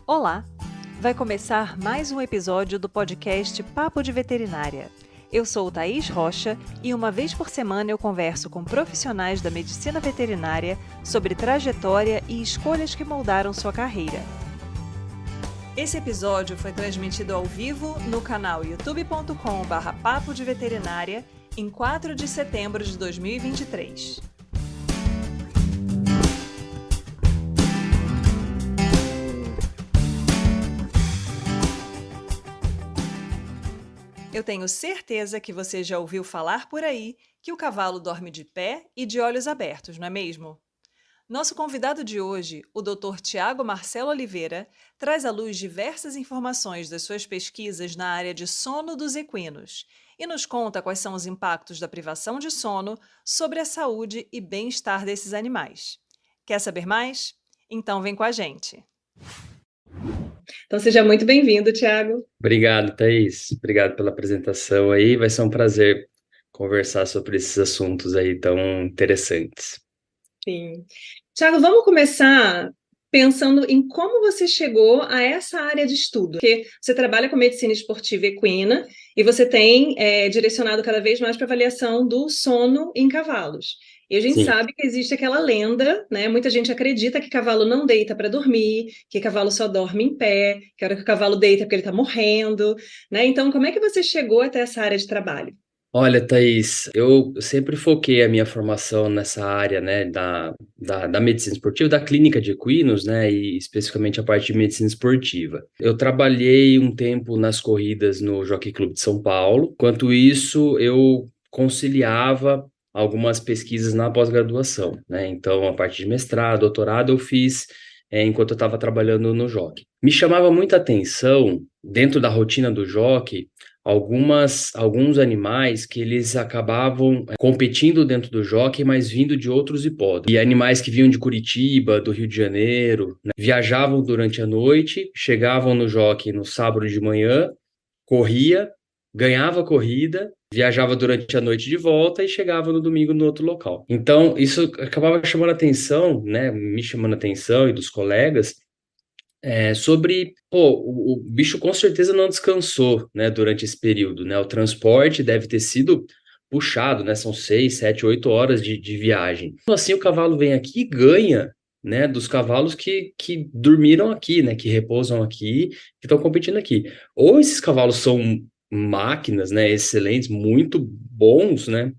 Olá! Vai começar mais um episódio do podcast Papo de Veterinária. Eu sou Thaís Rocha e uma vez por semana eu converso com profissionais da medicina veterinária sobre trajetória e escolhas que moldaram sua carreira. Esse episódio foi transmitido ao vivo no canal youtube.com/papo de veterinária em 4 de setembro de 2023. Eu tenho certeza que você já ouviu falar por aí que o cavalo dorme de pé e de olhos abertos, não é mesmo? Nosso convidado de hoje, o Dr. Tiago Marcelo Oliveira, traz à luz diversas informações das suas pesquisas na área de sono dos equinos e nos conta quais são os impactos da privação de sono sobre a saúde e bem-estar desses animais. Quer saber mais? Então vem com a gente! Então seja muito bem-vindo, Tiago. Obrigado, Thaís. Obrigado pela apresentação aí. Vai ser um prazer conversar sobre esses assuntos aí tão interessantes. Sim. Tiago, vamos começar pensando em como você chegou a essa área de estudo. Porque você trabalha com medicina esportiva equina e você tem direcionado cada vez mais para avaliação do sono em cavalos. E a gente Sim. sabe que existe aquela lenda, né? Muita gente acredita que cavalo não deita para dormir, que cavalo só dorme em pé, que a hora que o cavalo deita é porque ele está morrendo, né? Então, como é que você chegou até essa área de trabalho? Olha, Thaís, eu sempre foquei a minha formação nessa área, né, da medicina esportiva, da clínica de equinos, né, e especificamente a parte de medicina esportiva. Eu trabalhei um tempo nas corridas no Jockey Club de São Paulo. Enquanto isso, eu conciliava algumas pesquisas na pós-graduação, né, então a parte de mestrado, doutorado eu fiz enquanto eu estava trabalhando no Jockey. Me chamava muita atenção, dentro da rotina do Jockey, alguns animais que eles acabavam competindo dentro do jockey, mas vindo de outros hipódromos. E animais que vinham de Curitiba, do Rio de Janeiro, né, viajavam durante a noite, chegavam no jockey no sábado de manhã, corria, ganhava a corrida, viajava durante a noite de volta e chegava no domingo no outro local. Então, isso acabava chamando a atenção, né, me chamando a atenção e dos colegas, sobre, o bicho com certeza não descansou, né, durante esse período, né, o transporte deve ter sido puxado, né, são 6, 7, 8 horas de viagem. Então, assim, o cavalo vem aqui e ganha, né, dos cavalos que dormiram aqui, né, que repousam aqui, que estão competindo aqui. Ou esses cavalos são máquinas, né, excelentes, muito bons, né,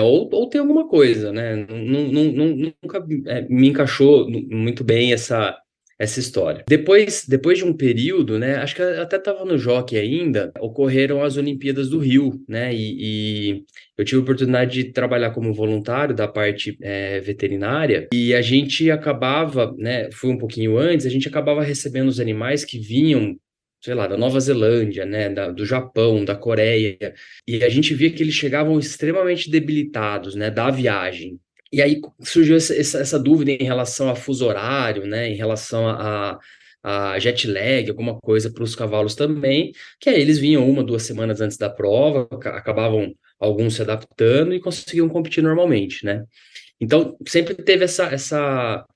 ou tem alguma coisa, né, nunca me encaixou muito bem essa história. Depois de um período, né, acho que até estava no Jockey ainda, ocorreram as Olimpíadas do Rio, né, e eu tive a oportunidade de trabalhar como voluntário da parte veterinária, e a gente acabava, né, fui um pouquinho antes, a gente acabava recebendo os animais que vinham, sei lá, da Nova Zelândia, né, do Japão, da Coreia, e a gente via que eles chegavam extremamente debilitados, né, da viagem. E aí surgiu essa dúvida em relação a fuso horário, né, em relação a jet lag, alguma coisa para os cavalos também, que aí eles vinham 1, 2 semanas antes da prova, acabavam alguns se adaptando e conseguiam competir normalmente, né? Então, sempre teve essa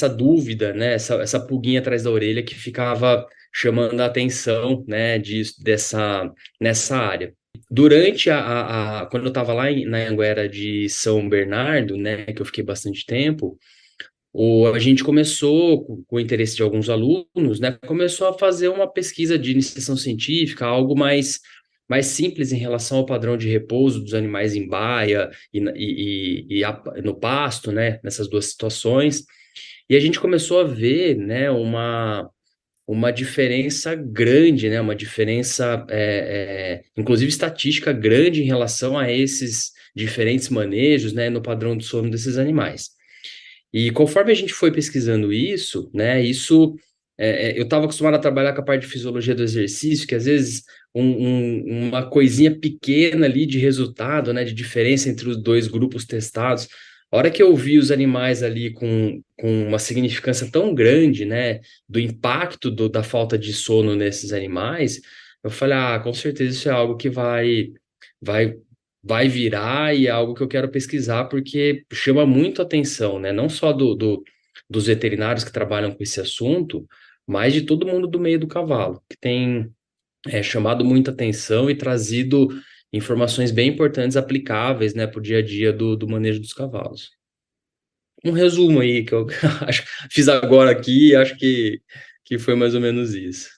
dúvida, né, essa pulguinha atrás da orelha que ficava chamando a atenção, né, nessa área. Durante quando eu estava lá na Anguera de São Bernardo, né, que eu fiquei bastante tempo, a gente começou, com o interesse de alguns alunos, né, começou a fazer uma pesquisa de iniciação científica, algo mais simples em relação ao padrão de repouso dos animais em baia no pasto, né, nessas duas situações. E a gente começou a ver, né, uma diferença grande, né? Uma diferença, inclusive estatística grande em relação a esses diferentes manejos, né? No padrão de sono desses animais. E conforme a gente foi pesquisando isso, né? Eu estava acostumado a trabalhar com a parte de fisiologia do exercício, que às vezes uma coisinha pequena ali de resultado, né? De diferença entre os dois grupos testados. A hora que eu vi os animais ali com uma significância tão grande, né, do impacto da falta de sono nesses animais, eu falei, com certeza isso é algo que vai, vai virar e é algo que eu quero pesquisar porque chama muito atenção, né, não só dos veterinários que trabalham com esse assunto, mas de todo mundo do meio do cavalo, que tem chamado muita atenção e trazido informações bem importantes aplicáveis, né, para o dia a dia do manejo dos cavalos. Um resumo aí que eu acho, fiz agora aqui e acho que foi mais ou menos isso.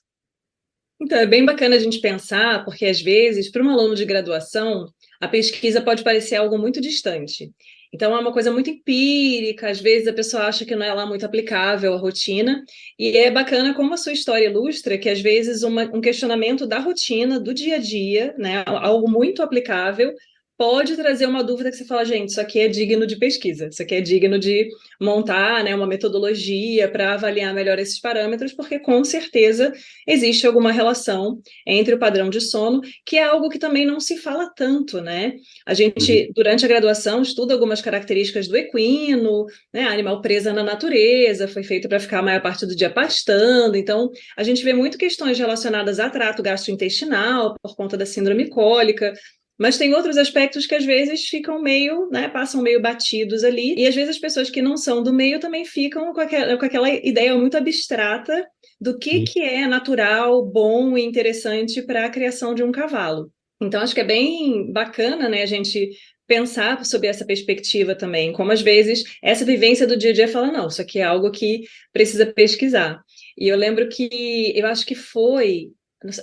Então, é bem bacana a gente pensar, porque às vezes, para um aluno de graduação, a pesquisa pode parecer algo muito distante. Então, é uma coisa muito empírica, às vezes a pessoa acha que não é lá muito aplicável à rotina, e é bacana como a sua história ilustra que às vezes um questionamento da rotina, do dia a dia, né, algo muito aplicável, pode trazer uma dúvida que você fala, gente, isso aqui é digno de pesquisa, isso aqui é digno de montar, né, uma metodologia para avaliar melhor esses parâmetros, porque com certeza existe alguma relação entre o padrão de sono, que é algo que também não se fala tanto, né? A Uhum. gente, durante a graduação, estuda algumas características do equino, né? Animal presa na natureza, foi feito para ficar a maior parte do dia pastando, então a gente vê muito questões relacionadas a trato gastrointestinal, por conta da síndrome cólica, mas tem outros aspectos que às vezes ficam meio, né, passam meio batidos ali, e às vezes as pessoas que não são do meio também ficam com aquela ideia muito abstrata do que é natural, bom e interessante para a criação de um cavalo. Então, acho que é bem bacana, né, a gente pensar sobre essa perspectiva também, como às vezes essa vivência do dia a dia fala, não, isso aqui é algo que precisa pesquisar. E eu lembro que, eu acho que foi,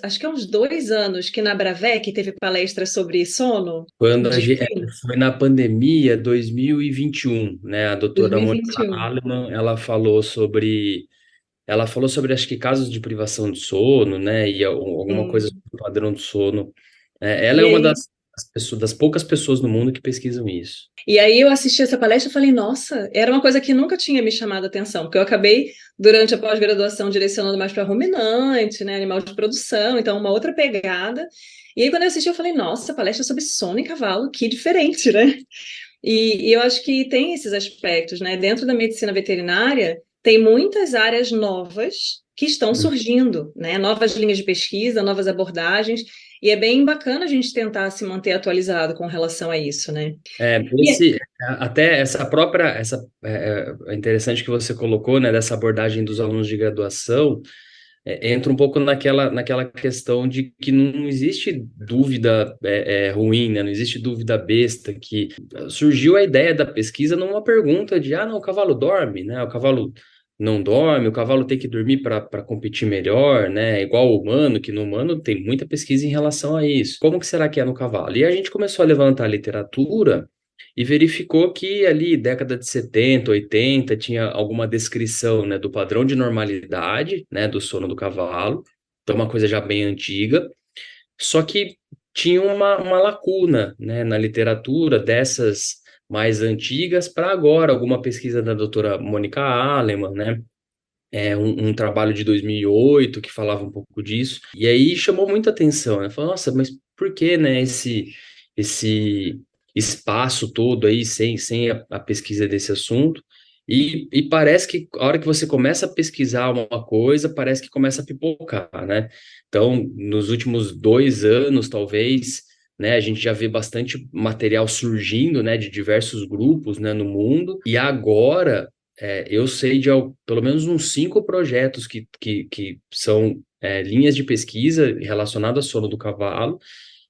acho que há uns 2 anos, que na Bravec teve palestra sobre sono Quando de equino, foi na pandemia 2021, né? A doutora Mônica 2021. Aleman, ela falou sobre acho que casos de privação de sono, né? E alguma coisa Sim. sobre o padrão de sono. Ela E é uma aí das poucas pessoas no mundo que pesquisam isso. E aí eu assisti essa palestra e falei, nossa, era uma coisa que nunca tinha me chamado a atenção, porque eu acabei, durante a pós-graduação, direcionando mais para ruminante, né, animal de produção, então uma outra pegada. E aí quando eu assisti, eu falei, nossa, palestra sobre sono em cavalo, que diferente, né? E eu acho que tem esses aspectos, né? Dentro da medicina veterinária, tem muitas áreas novas que estão surgindo, né? Novas linhas de pesquisa, novas abordagens, e é bem bacana a gente tentar se manter atualizado com relação a isso, né? E Até é interessante que você colocou, né, dessa abordagem dos alunos de graduação, entra um pouco naquela questão de que não existe dúvida ruim, né? Não existe dúvida besta, que surgiu a ideia da pesquisa numa pergunta de, não, o cavalo dorme, né? O cavalo não dorme, o cavalo tem que dormir para competir melhor, né? Igual o humano, que no humano tem muita pesquisa em relação a isso. Como que será que é no cavalo? E a gente começou a levantar a literatura e verificou que ali, década de 70, 80, tinha alguma descrição, né, do padrão de normalidade, né, do sono do cavalo, então uma coisa já bem antiga, só que tinha uma lacuna, né, na literatura dessas mais antigas para agora, alguma pesquisa da doutora Mônica Aleman, né, um trabalho de 2008 que falava um pouco disso, e aí chamou muita atenção, né? Falou, nossa, mas por que, né, esse espaço todo aí sem a pesquisa desse assunto? E parece que a hora que você começa a pesquisar uma coisa, parece que começa a pipocar, né? Então, nos últimos 2 anos, talvez, né, a gente já vê bastante material surgindo, né, de diversos grupos, né, no mundo, e agora eu sei de pelo menos uns 5 projetos que são linhas de pesquisa relacionadas ao sono do cavalo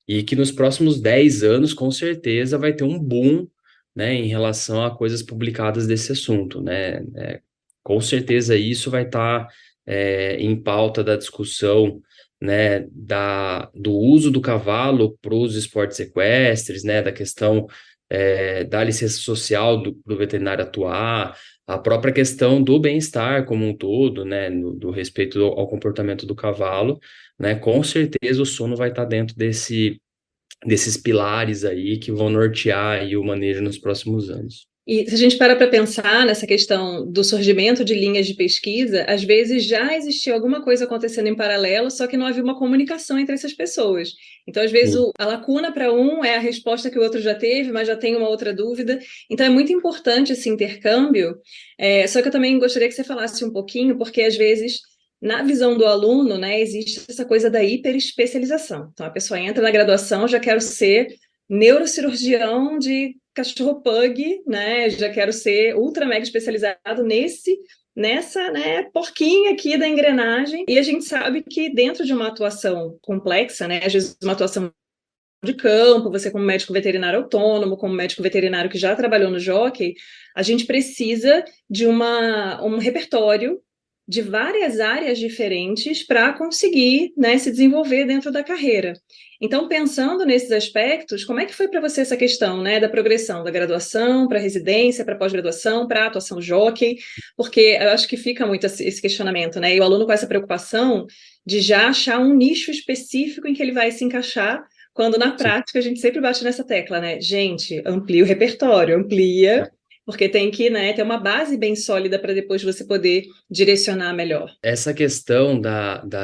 e que nos próximos 10 anos, com certeza, vai ter um boom, né, em relação a coisas publicadas desse assunto, né? Com certeza isso vai estar em pauta da discussão, né, do uso do cavalo para os esportes equestres, né, da questão da licença social do veterinário atuar, a própria questão do bem-estar como um todo, né, do respeito ao comportamento do cavalo, né, com certeza o sono vai estar dentro desses pilares aí que vão nortear aí o manejo nos próximos anos. E se a gente para pensar nessa questão do surgimento de linhas de pesquisa, às vezes já existia alguma coisa acontecendo em paralelo, só que não havia uma comunicação entre essas pessoas. Então, às vezes, Sim. a lacuna para um é a resposta que o outro já teve, mas já tem uma outra dúvida. Então, é muito importante esse intercâmbio. Só que eu também gostaria que você falasse um pouquinho, porque às vezes, na visão do aluno, né, existe essa coisa da hiperespecialização. Então, a pessoa entra na graduação, já quero ser neurocirurgião de cachorro pug, né? Já quero ser ultra mega especializado nesse nessa, né, porquinha aqui da engrenagem, e a gente sabe que dentro de uma atuação complexa, né, às vezes uma atuação de campo, você como médico veterinário autônomo, como médico veterinário que já trabalhou no jockey, a gente precisa de um repertório de várias áreas diferentes para conseguir, né, se desenvolver dentro da carreira. Então, pensando nesses aspectos, como é que foi para você essa questão, né, da progressão da graduação para residência, para pós-graduação, para atuação jockey? Porque eu acho que fica muito esse questionamento, né? E o aluno com essa preocupação de já achar um nicho específico em que ele vai se encaixar, quando na Sim. prática a gente sempre bate nessa tecla, né? Gente, amplia o repertório, amplia, porque tem que, né, ter uma base bem sólida para depois você poder direcionar melhor. Essa questão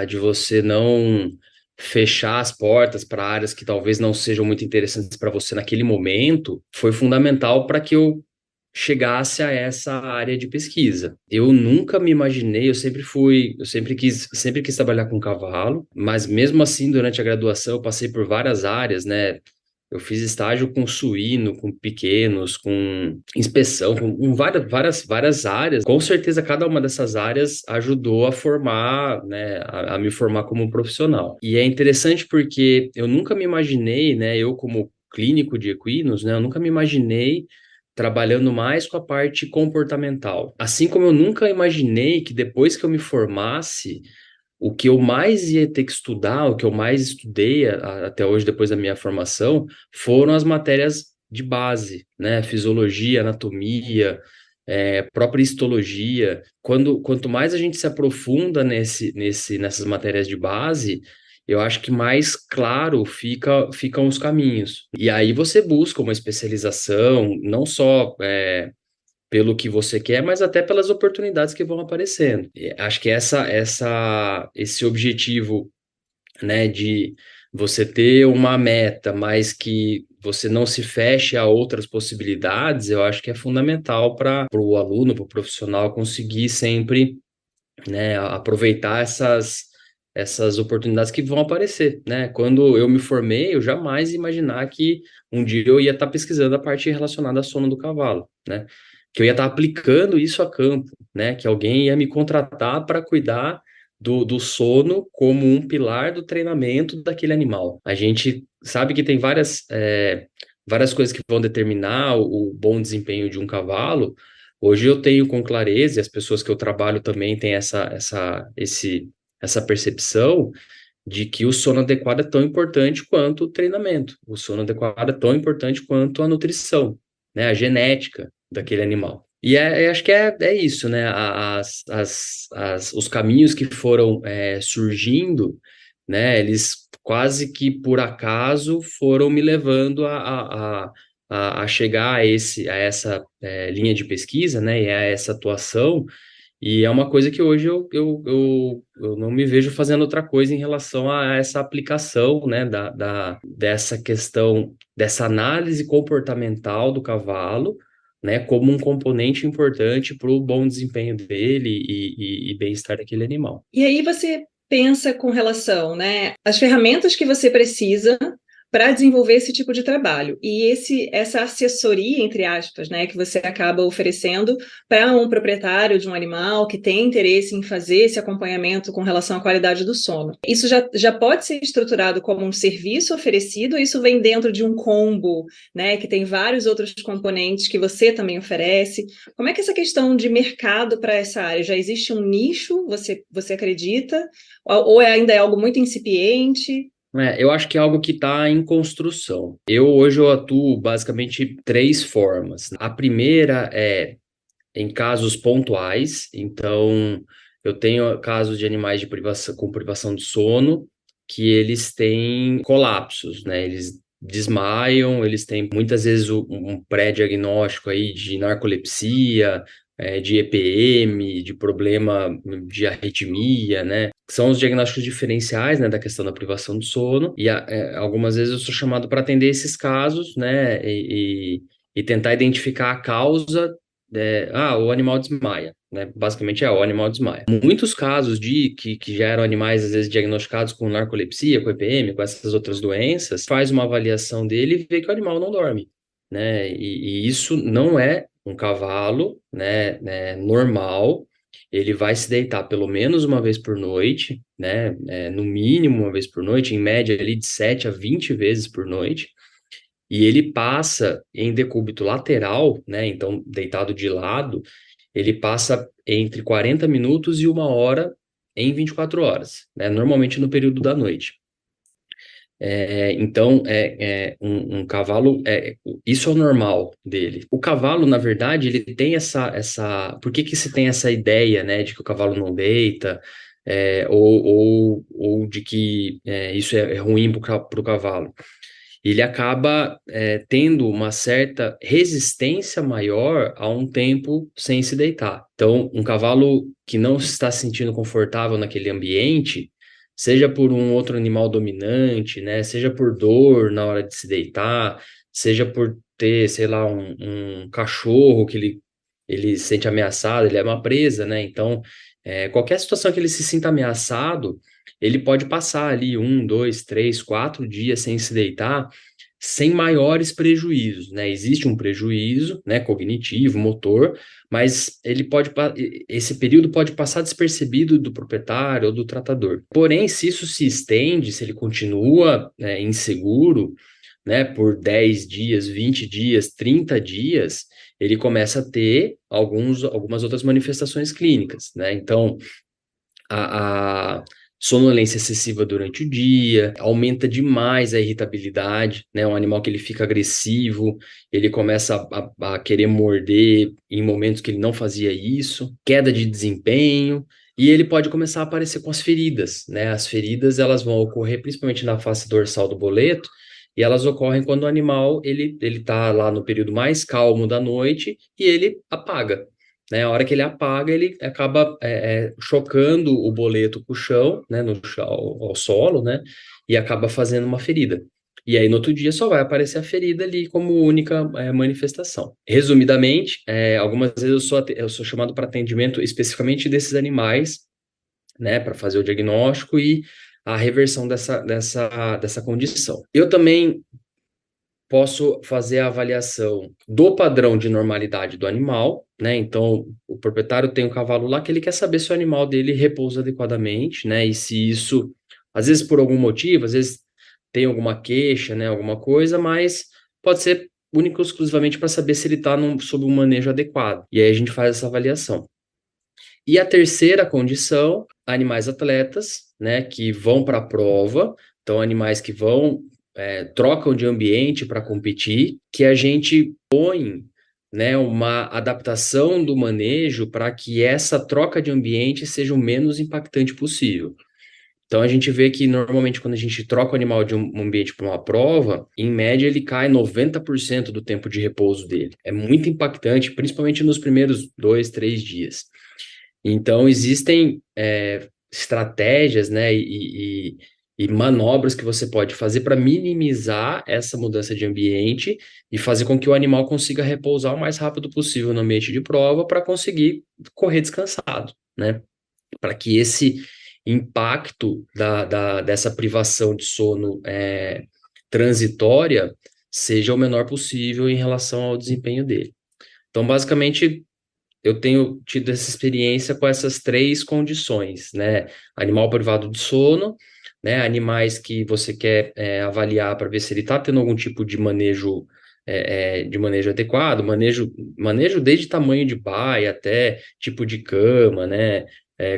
de você não fechar as portas para áreas que talvez não sejam muito interessantes para você naquele momento foi fundamental para que eu chegasse a essa área de pesquisa. Eu nunca me imaginei, sempre quis trabalhar com cavalo, mas mesmo assim, durante a graduação, eu passei por várias áreas, né? Eu fiz estágio com suíno, com pequenos, com inspeção, com várias áreas. Com certeza, cada uma dessas áreas ajudou a formar, né, a me formar como profissional. E é interessante porque eu nunca me imaginei, né, eu como clínico de equinos, né, eu nunca me imaginei trabalhando mais com a parte comportamental. Assim como eu nunca imaginei que depois que eu me formasse, o que eu mais ia ter que estudar, o que eu mais estudei até hoje, depois da minha formação, foram as matérias de base, né? Fisiologia, anatomia, própria histologia. Quanto mais a gente se aprofunda nessas matérias de base, eu acho que mais claro ficam os caminhos. E aí você busca uma especialização, não só pelo que você quer, mas até pelas oportunidades que vão aparecendo. E acho que esse objetivo, né, de você ter uma meta, mas que você não se feche a outras possibilidades, eu acho que é fundamental para o aluno, para o profissional conseguir sempre, né, aproveitar essas oportunidades que vão aparecer, né? Quando eu me formei, eu jamais ia imaginar que um dia eu ia estar pesquisando a parte relacionada à sono do cavalo, né? Que eu ia estar aplicando isso a campo, né? Que alguém ia me contratar para cuidar do sono como um pilar do treinamento daquele animal. A gente sabe que tem várias coisas que vão determinar o bom desempenho de um cavalo. Hoje eu tenho com clareza, e as pessoas que eu trabalho também têm essa percepção de que o sono adequado é tão importante quanto o treinamento. O sono adequado é tão importante quanto a nutrição, né? A genética daquele animal. E acho que é isso, né? Os caminhos que foram surgindo, né? Eles quase que por acaso foram me levando a chegar a essa linha de pesquisa, né? E a essa atuação. E é uma coisa que hoje eu não me vejo fazendo outra coisa em relação a essa aplicação, né, dessa questão, dessa análise comportamental do cavalo, né, como um componente importante para o bom desempenho dele e bem-estar daquele animal. E aí você pensa com relação, né, às ferramentas que você precisa para desenvolver esse tipo de trabalho e essa assessoria, entre aspas, né, que você acaba oferecendo para um proprietário de um animal que tem interesse em fazer esse acompanhamento com relação à qualidade do sono. Isso já pode ser estruturado como um serviço oferecido, ou isso vem dentro de um combo, né, que tem vários outros componentes que você também oferece. Como é que é essa questão de mercado para essa área? Já existe um nicho, você acredita? Ou ainda é algo muito incipiente? Eu acho que é algo que está em construção. Hoje eu atuo basicamente três formas. A primeira é em casos pontuais, então eu tenho casos de animais com privação de sono que eles têm colapsos, né? Eles desmaiam, eles têm muitas vezes um pré-diagnóstico aí de narcolepsia, de EPM, de problema de arritmia, né? São os diagnósticos diferenciais, né, da questão da privação do sono, e algumas vezes eu sou chamado para atender esses casos, né, e tentar identificar a causa. O animal desmaia, né? Basicamente o animal desmaia. Muitos casos que já eram animais, às vezes, diagnosticados com narcolepsia, com EPM, com essas outras doenças, faz uma avaliação dele e vê que o animal não dorme, né? E isso não é um cavalo, né, normal, ele vai se deitar pelo menos uma vez por noite, né? No mínimo uma vez por noite, em média ali de 7 a 20 vezes por noite. E ele passa em decúbito lateral, né? Então, deitado de lado, ele passa entre 40 minutos e 1 hora em 24 horas, né? Normalmente no período da noite. Então, um cavalo, isso é o normal dele. O cavalo, na verdade, ele tem por que se tem essa ideia, né, de que o cavalo não deita, ou de que isso é ruim para o cavalo? Ele acaba tendo uma certa resistência maior a um tempo sem se deitar. Então, um cavalo que não está se sentindo confortável naquele ambiente, seja por um outro animal dominante, né, seja por dor na hora de se deitar, seja por ter, sei lá, um cachorro que ele se sente ameaçado, ele é uma presa, né? Então, qualquer situação que ele se sinta ameaçado, ele pode passar ali 1, 2, 3, 4 dias sem se deitar, sem maiores prejuízos, né? Existe um prejuízo, né, cognitivo, motor, mas esse período pode passar despercebido do proprietário ou do tratador. Porém, se isso se estende, se ele continua, inseguro, né, por 10 dias, 20 dias, 30 dias, ele começa a ter algumas outras manifestações clínicas, né? Então, a sonolência excessiva durante o dia, aumenta demais a irritabilidade, né? Um animal que ele fica agressivo, ele começa a querer morder em momentos que ele não fazia isso, queda de desempenho, e ele pode começar a aparecer com as feridas, né? As feridas, elas vão ocorrer principalmente na face dorsal do boleto, e elas ocorrem quando o animal, ele tá lá no período mais calmo da noite e ele apaga, né? A hora que ele apaga, ele acaba chocando o boleto com o chão, né, no chão, ao solo, né, e acaba fazendo uma ferida. E aí, no outro dia, só vai aparecer a ferida ali como única manifestação. Resumidamente, algumas vezes eu sou chamado para atendimento especificamente desses animais, né, para fazer o diagnóstico e a reversão dessa condição. Eu também posso fazer a avaliação do padrão de normalidade do animal, né? Então, o proprietário tem um cavalo lá que ele quer saber se o animal dele repousa adequadamente, né? E se isso, às vezes por algum motivo, às vezes tem alguma queixa, né? Alguma coisa, mas pode ser único e exclusivamente para saber se ele está sob um manejo adequado. E aí a gente faz essa avaliação. E a terceira condição, animais atletas, né? Que vão para a prova, então animais que vão trocam de ambiente para competir, que a gente põe, né, uma adaptação do manejo para que essa troca de ambiente seja o menos impactante possível. Então a gente vê que normalmente quando a gente troca o animal de um ambiente para uma prova, em média ele cai 90% do tempo de repouso dele. É muito impactante, principalmente nos primeiros 2, 3 dias. Então existem estratégias, né, e manobras que você pode fazer para minimizar essa mudança de ambiente e fazer com que o animal consiga repousar o mais rápido possível no ambiente de prova para conseguir correr descansado, né? Para que esse impacto dessa privação de sono transitória seja o menor possível em relação ao desempenho dele. Então, basicamente, eu tenho tido essa experiência com essas três condições, né? Animal privado de sono, né? Animais que você quer avaliar para ver se ele está tendo algum tipo de manejo adequado, manejo desde tamanho de baia até tipo de cama, né?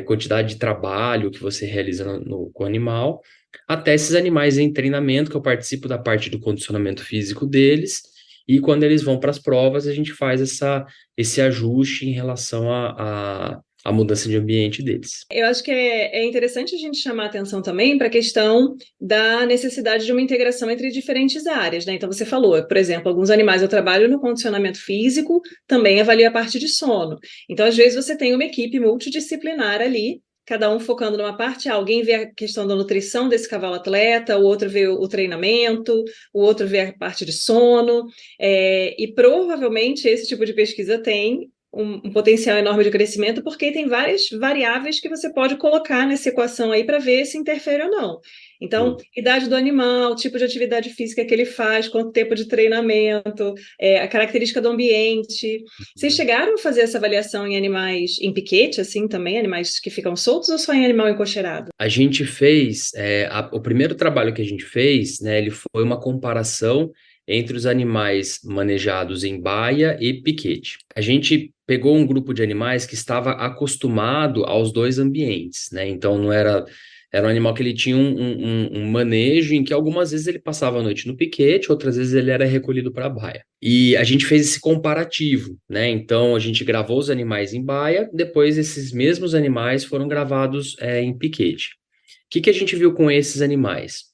Quantidade de trabalho que você realiza com o animal, até esses animais em treinamento, que eu participo da parte do condicionamento físico deles, e quando eles vão para as provas, a gente faz esse ajuste em relação à mudança de ambiente deles. Eu acho que é interessante a gente chamar a atenção também para a questão da necessidade de uma integração entre diferentes áreas, né? Então, você falou, por exemplo, alguns animais eu trabalho no condicionamento físico, também avalio a parte de sono. Então, às vezes, você tem uma equipe multidisciplinar ali, cada um focando numa parte, alguém vê a questão da nutrição desse cavalo atleta, o outro vê o treinamento, o outro vê a parte de sono, e provavelmente esse tipo de pesquisa tem um potencial enorme de crescimento, porque tem várias variáveis que você pode colocar nessa equação aí para ver se interfere ou não. Então, Sim. idade do animal, tipo de atividade física que ele faz, quanto tempo de treinamento, a característica do ambiente. Vocês chegaram a fazer essa avaliação em animais em piquete, assim, também, animais que ficam soltos, ou só em animal encocheirado? A gente fez, o primeiro trabalho que a gente fez, né, ele foi uma comparação entre os animais manejados em baia e piquete. A gente pegou um grupo de animais que estava acostumado aos dois ambientes, né? Então não era, era um animal que ele tinha um manejo em que algumas vezes ele passava a noite no piquete, outras vezes ele era recolhido para a baia. E a gente fez esse comparativo, né? Então a gente gravou os animais em baia, depois esses mesmos animais foram gravados em piquete. O que que a gente viu com esses animais?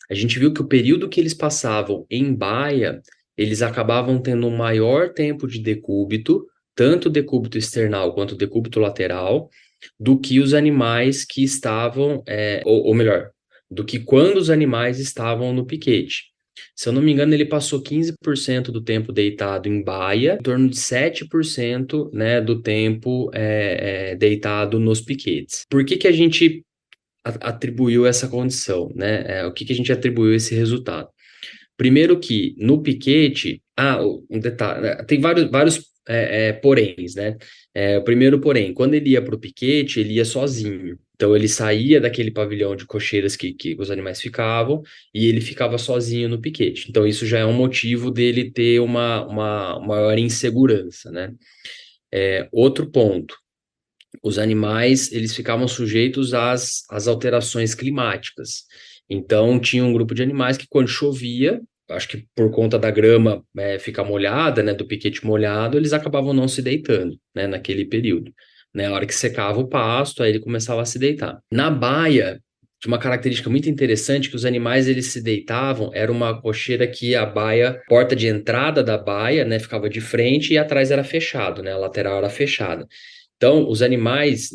A gente viu que o período que eles passavam em baia, eles acabavam tendo um maior tempo de decúbito, tanto decúbito external quanto decúbito lateral, do que os animais que estavam, ou melhor, do que quando os animais estavam no piquete. Se eu não me engano, ele passou 15% do tempo deitado em baia, em torno de 7%, né, do tempo deitado nos piquetes. Por que que a gente atribuiu essa condição, né? O que que a gente atribuiu esse resultado? Primeiro que no piquete, um detalhe, né, tem vários poréns, né? O primeiro porém, quando ele ia para o piquete, ele ia sozinho. Então ele saía daquele pavilhão de cocheiras que os animais ficavam e ele ficava sozinho no piquete. Então isso já é um motivo dele ter uma maior insegurança, né? Outro ponto, os animais eles ficavam sujeitos às alterações climáticas. Então, tinha um grupo de animais que, quando chovia, acho que por conta da grama ficar molhada, né, do piquete molhado, eles acabavam não se deitando, né, naquele período. Né, a hora que secava o pasto, aí ele começava a se deitar. Na baia, tinha uma característica muito interessante que os animais eles se deitavam, era uma cocheira que a baia, porta de entrada da baia, né, ficava de frente e atrás era fechado, né, a lateral era fechada. Então, os animais,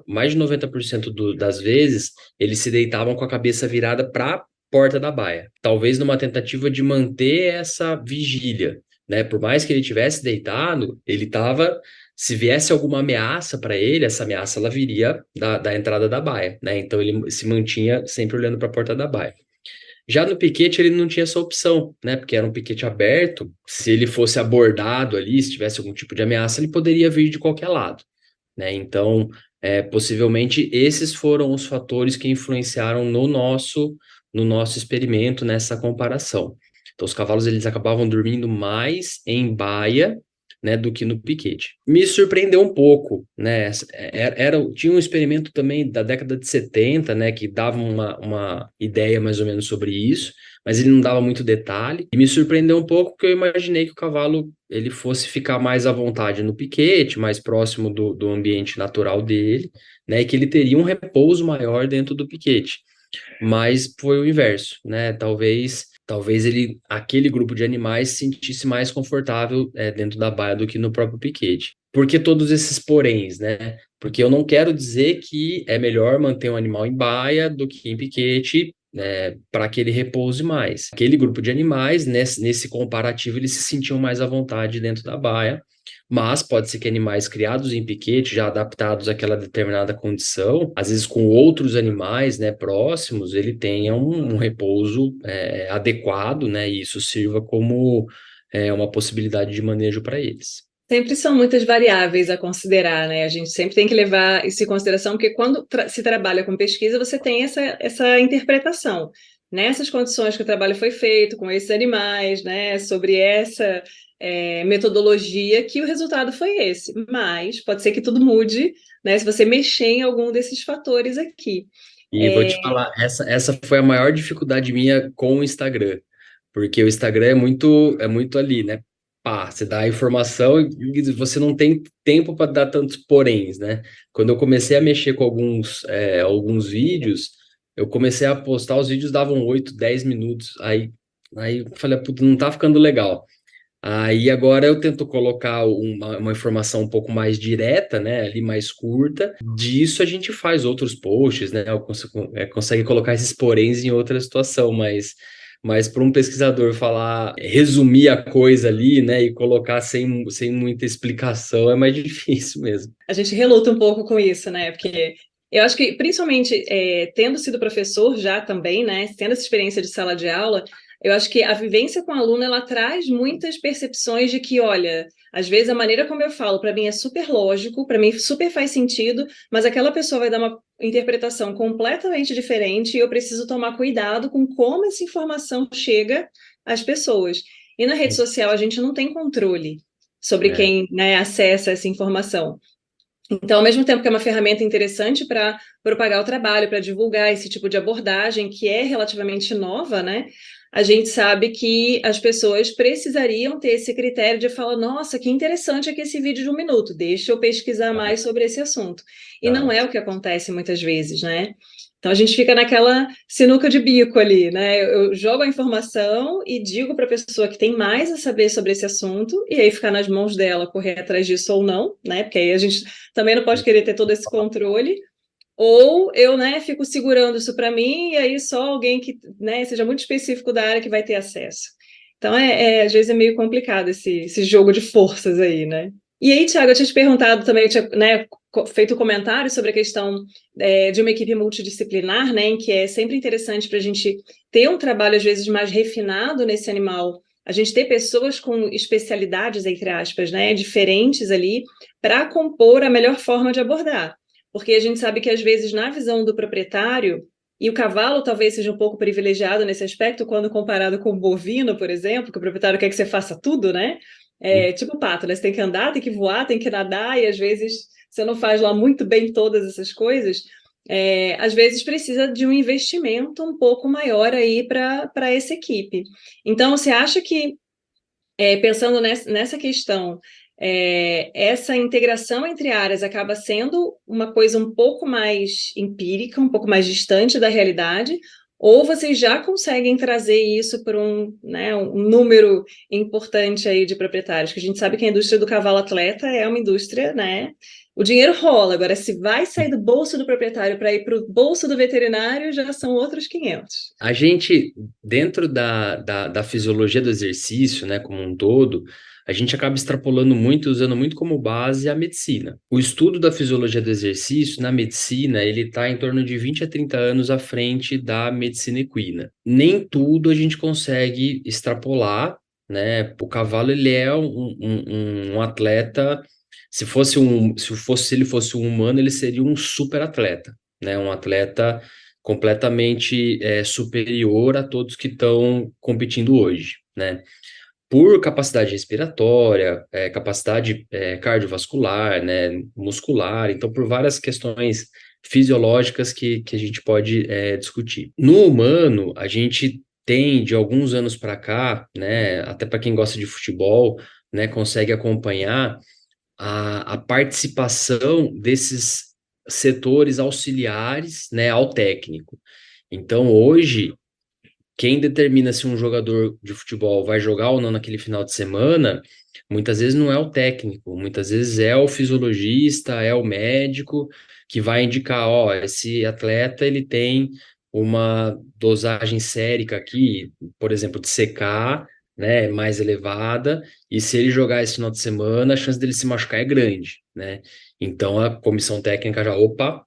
mais de 90% das vezes, eles se deitavam com a cabeça virada para a porta da baia. Talvez numa tentativa de manter essa vigília, né? Por mais que ele tivesse deitado, ele estava. Se viesse alguma ameaça para ele, essa ameaça ela viria da entrada da baia, né? Então ele se mantinha sempre olhando para a porta da baia. Já no piquete ele não tinha essa opção, né? Porque era um piquete aberto. Se ele fosse abordado ali, se tivesse algum tipo de ameaça, ele poderia vir de qualquer lado, né? Então, possivelmente esses foram os fatores que influenciaram no nosso experimento nessa comparação. Então, os cavalos eles acabavam dormindo mais em baia, né, do que no piquete. Me surpreendeu um pouco, né? Tinha um experimento também da década de 70, né, que dava uma ideia mais ou menos sobre isso, mas ele não dava muito detalhe. E me surpreendeu um pouco porque eu imaginei que o cavalo ele fosse ficar mais à vontade no piquete, mais próximo do ambiente natural dele, né, e que ele teria um repouso maior dentro do piquete. Mas foi o inverso, né? Talvez aquele grupo de animais se sentisse mais confortável dentro da baia do que no próprio piquete. Por que todos esses poréns, né? Porque eu não quero dizer que é melhor manter um animal em baia do que em piquete, para que ele repouse mais. Aquele grupo de animais, nesse comparativo, eles se sentiam mais à vontade dentro da baia, mas pode ser que animais criados em piquete, já adaptados àquela determinada condição, às vezes com outros animais, né, próximos, ele tenha um repouso adequado, né, e isso sirva como uma possibilidade de manejo para eles. Sempre são muitas variáveis a considerar, né? A gente sempre tem que levar isso em consideração, porque quando se trabalha com pesquisa, você tem essa interpretação. Nessas condições que o trabalho foi feito, com esses animais, né? Sobre essa metodologia, que o resultado foi esse. Mas pode ser que tudo mude, né? Se você mexer em algum desses fatores aqui. E vou te falar, essa foi a maior dificuldade minha com o Instagram, porque o Instagram é muito ali, né? Pá, você dá a informação e você não tem tempo para dar tantos poréns, né? Quando eu comecei a mexer com alguns vídeos, eu comecei a postar, os vídeos davam 8, 10 minutos, aí eu falei, puta, não tá ficando legal. Aí agora eu tento colocar uma informação um pouco mais direta, né, ali mais curta. Disso a gente faz outros posts, né, consegue colocar esses poréns em outra situação, mas mas para um pesquisador falar, resumir a coisa ali, né, e colocar sem muita explicação é mais difícil mesmo. A gente reluta um pouco com isso, né? Porque eu acho que, principalmente, tendo sido professor já também, né? Tendo essa experiência de sala de aula, eu acho que a vivência com o aluno, ela traz muitas percepções de que, olha, às vezes a maneira como eu falo, para mim é super lógico, para mim super faz sentido, mas aquela pessoa vai dar uma interpretação completamente diferente e eu preciso tomar cuidado com como essa informação chega às pessoas. E na rede social a gente não tem controle sobre É, quem, né, acessa essa informação. Então, ao mesmo tempo que é uma ferramenta interessante para propagar o trabalho, para divulgar esse tipo de abordagem, que é relativamente nova, né? A gente sabe que as pessoas precisariam ter esse critério de falar: nossa, que interessante aqui esse vídeo de 1 minuto, deixa eu pesquisar tá, mais sobre esse assunto. E não tá. é o que acontece muitas vezes, né? Então a gente fica naquela sinuca de bico ali, né? Eu jogo a informação e digo para a pessoa que tem mais a saber sobre esse assunto, e aí ficar nas mãos dela correr atrás disso ou não, né? Porque aí a gente também não pode querer ter todo esse controle, ou eu, né, fico segurando isso para mim, e aí só alguém que, né, seja muito específico da área que vai ter acesso. Então, às vezes é meio complicado esse jogo de forças aí, né? E aí, Thiago, eu tinha te perguntado também, eu tinha, né, feito um comentário sobre a questão de uma equipe multidisciplinar, né, em que é sempre interessante para a gente ter um trabalho, às vezes, mais refinado nesse animal, a gente ter pessoas com especialidades, entre aspas, né, diferentes ali, para compor a melhor forma de abordar. Porque a gente sabe que, às vezes, na visão do proprietário, e o cavalo talvez seja um pouco privilegiado nesse aspecto, quando comparado com o bovino, por exemplo, que o proprietário quer que você faça tudo, né? É tipo o pato, né? Você tem que andar, tem que voar, tem que nadar, e às vezes você não faz lá muito bem todas essas coisas. Às vezes precisa de um investimento um pouco maior aí para essa equipe. Então, você acha que pensando nessa questão, essa integração entre áreas acaba sendo uma coisa um pouco mais empírica, um pouco mais distante da realidade, ou vocês já conseguem trazer isso para né, um número importante aí de proprietários? Que a gente sabe que a indústria do cavalo atleta é uma indústria, né? O dinheiro rola, agora se vai sair do bolso do proprietário para ir para o bolso do veterinário, já são outros 500. A gente, dentro da fisiologia do exercício, né, como um todo, a gente acaba extrapolando muito, usando muito como base a medicina. O estudo da fisiologia do exercício na medicina, ele está em torno de 20 a 30 anos à frente da medicina equina. Nem tudo a gente consegue extrapolar, né? O cavalo, ele é um atleta, se ele fosse um humano, ele seria um super atleta, né? Um atleta completamente superior a todos que estão competindo hoje, né? Por capacidade respiratória, capacidade cardiovascular, né, muscular, então por várias questões fisiológicas que a gente pode discutir. No humano, a gente tem de alguns anos para cá, né, até para quem gosta de futebol, né, consegue acompanhar a participação desses setores auxiliares, né, ao técnico. Então, hoje, quem determina se um jogador de futebol vai jogar ou não naquele final de semana, muitas vezes não é o técnico, muitas vezes é o fisiologista, é o médico que vai indicar, ó, esse atleta ele tem uma dosagem sérica aqui, por exemplo, de CK, né, mais elevada, e se ele jogar esse final de semana, a chance dele se machucar é grande, né? Então a comissão técnica já, opa,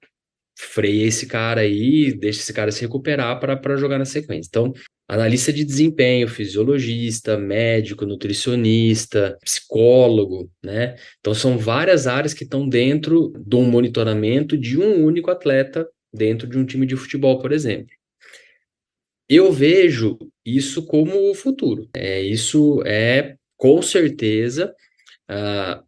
freia esse cara aí, deixa esse cara se recuperar para jogar na sequência. Então, analista de desempenho, fisiologista, médico, nutricionista, psicólogo, né? Então, são várias áreas que estão dentro de um monitoramento de um único atleta dentro de um time de futebol, por exemplo. Eu vejo isso como o futuro. Isso é, com certeza, ah,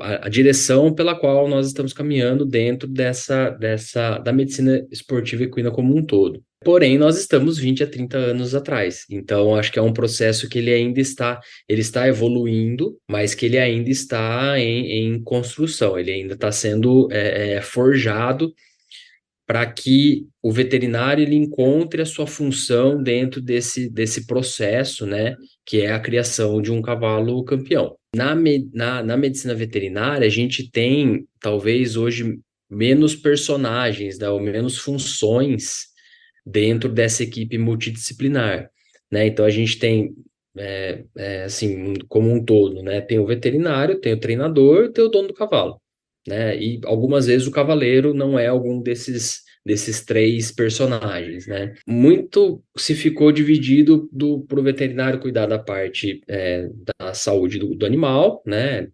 a direção pela qual nós estamos caminhando dentro da medicina esportiva equina como um todo. Porém, nós estamos 20 a 30 anos atrás. Então, acho que é um processo que ele está evoluindo, mas que ele ainda está em construção, ele ainda está sendo forjado para que o veterinário ele encontre a sua função dentro desse processo, né, que é a criação de um cavalo campeão. Na medicina veterinária, a gente tem, talvez hoje, menos personagens, né, ou menos funções dentro dessa equipe multidisciplinar, né? Então a gente tem, assim, como um todo, né? Tem o veterinário, tem o treinador, tem o dono do cavalo, né? E algumas vezes o cavaleiro não é algum desses três personagens, né? Muito se ficou dividido para o veterinário cuidar da parte da saúde do animal, né?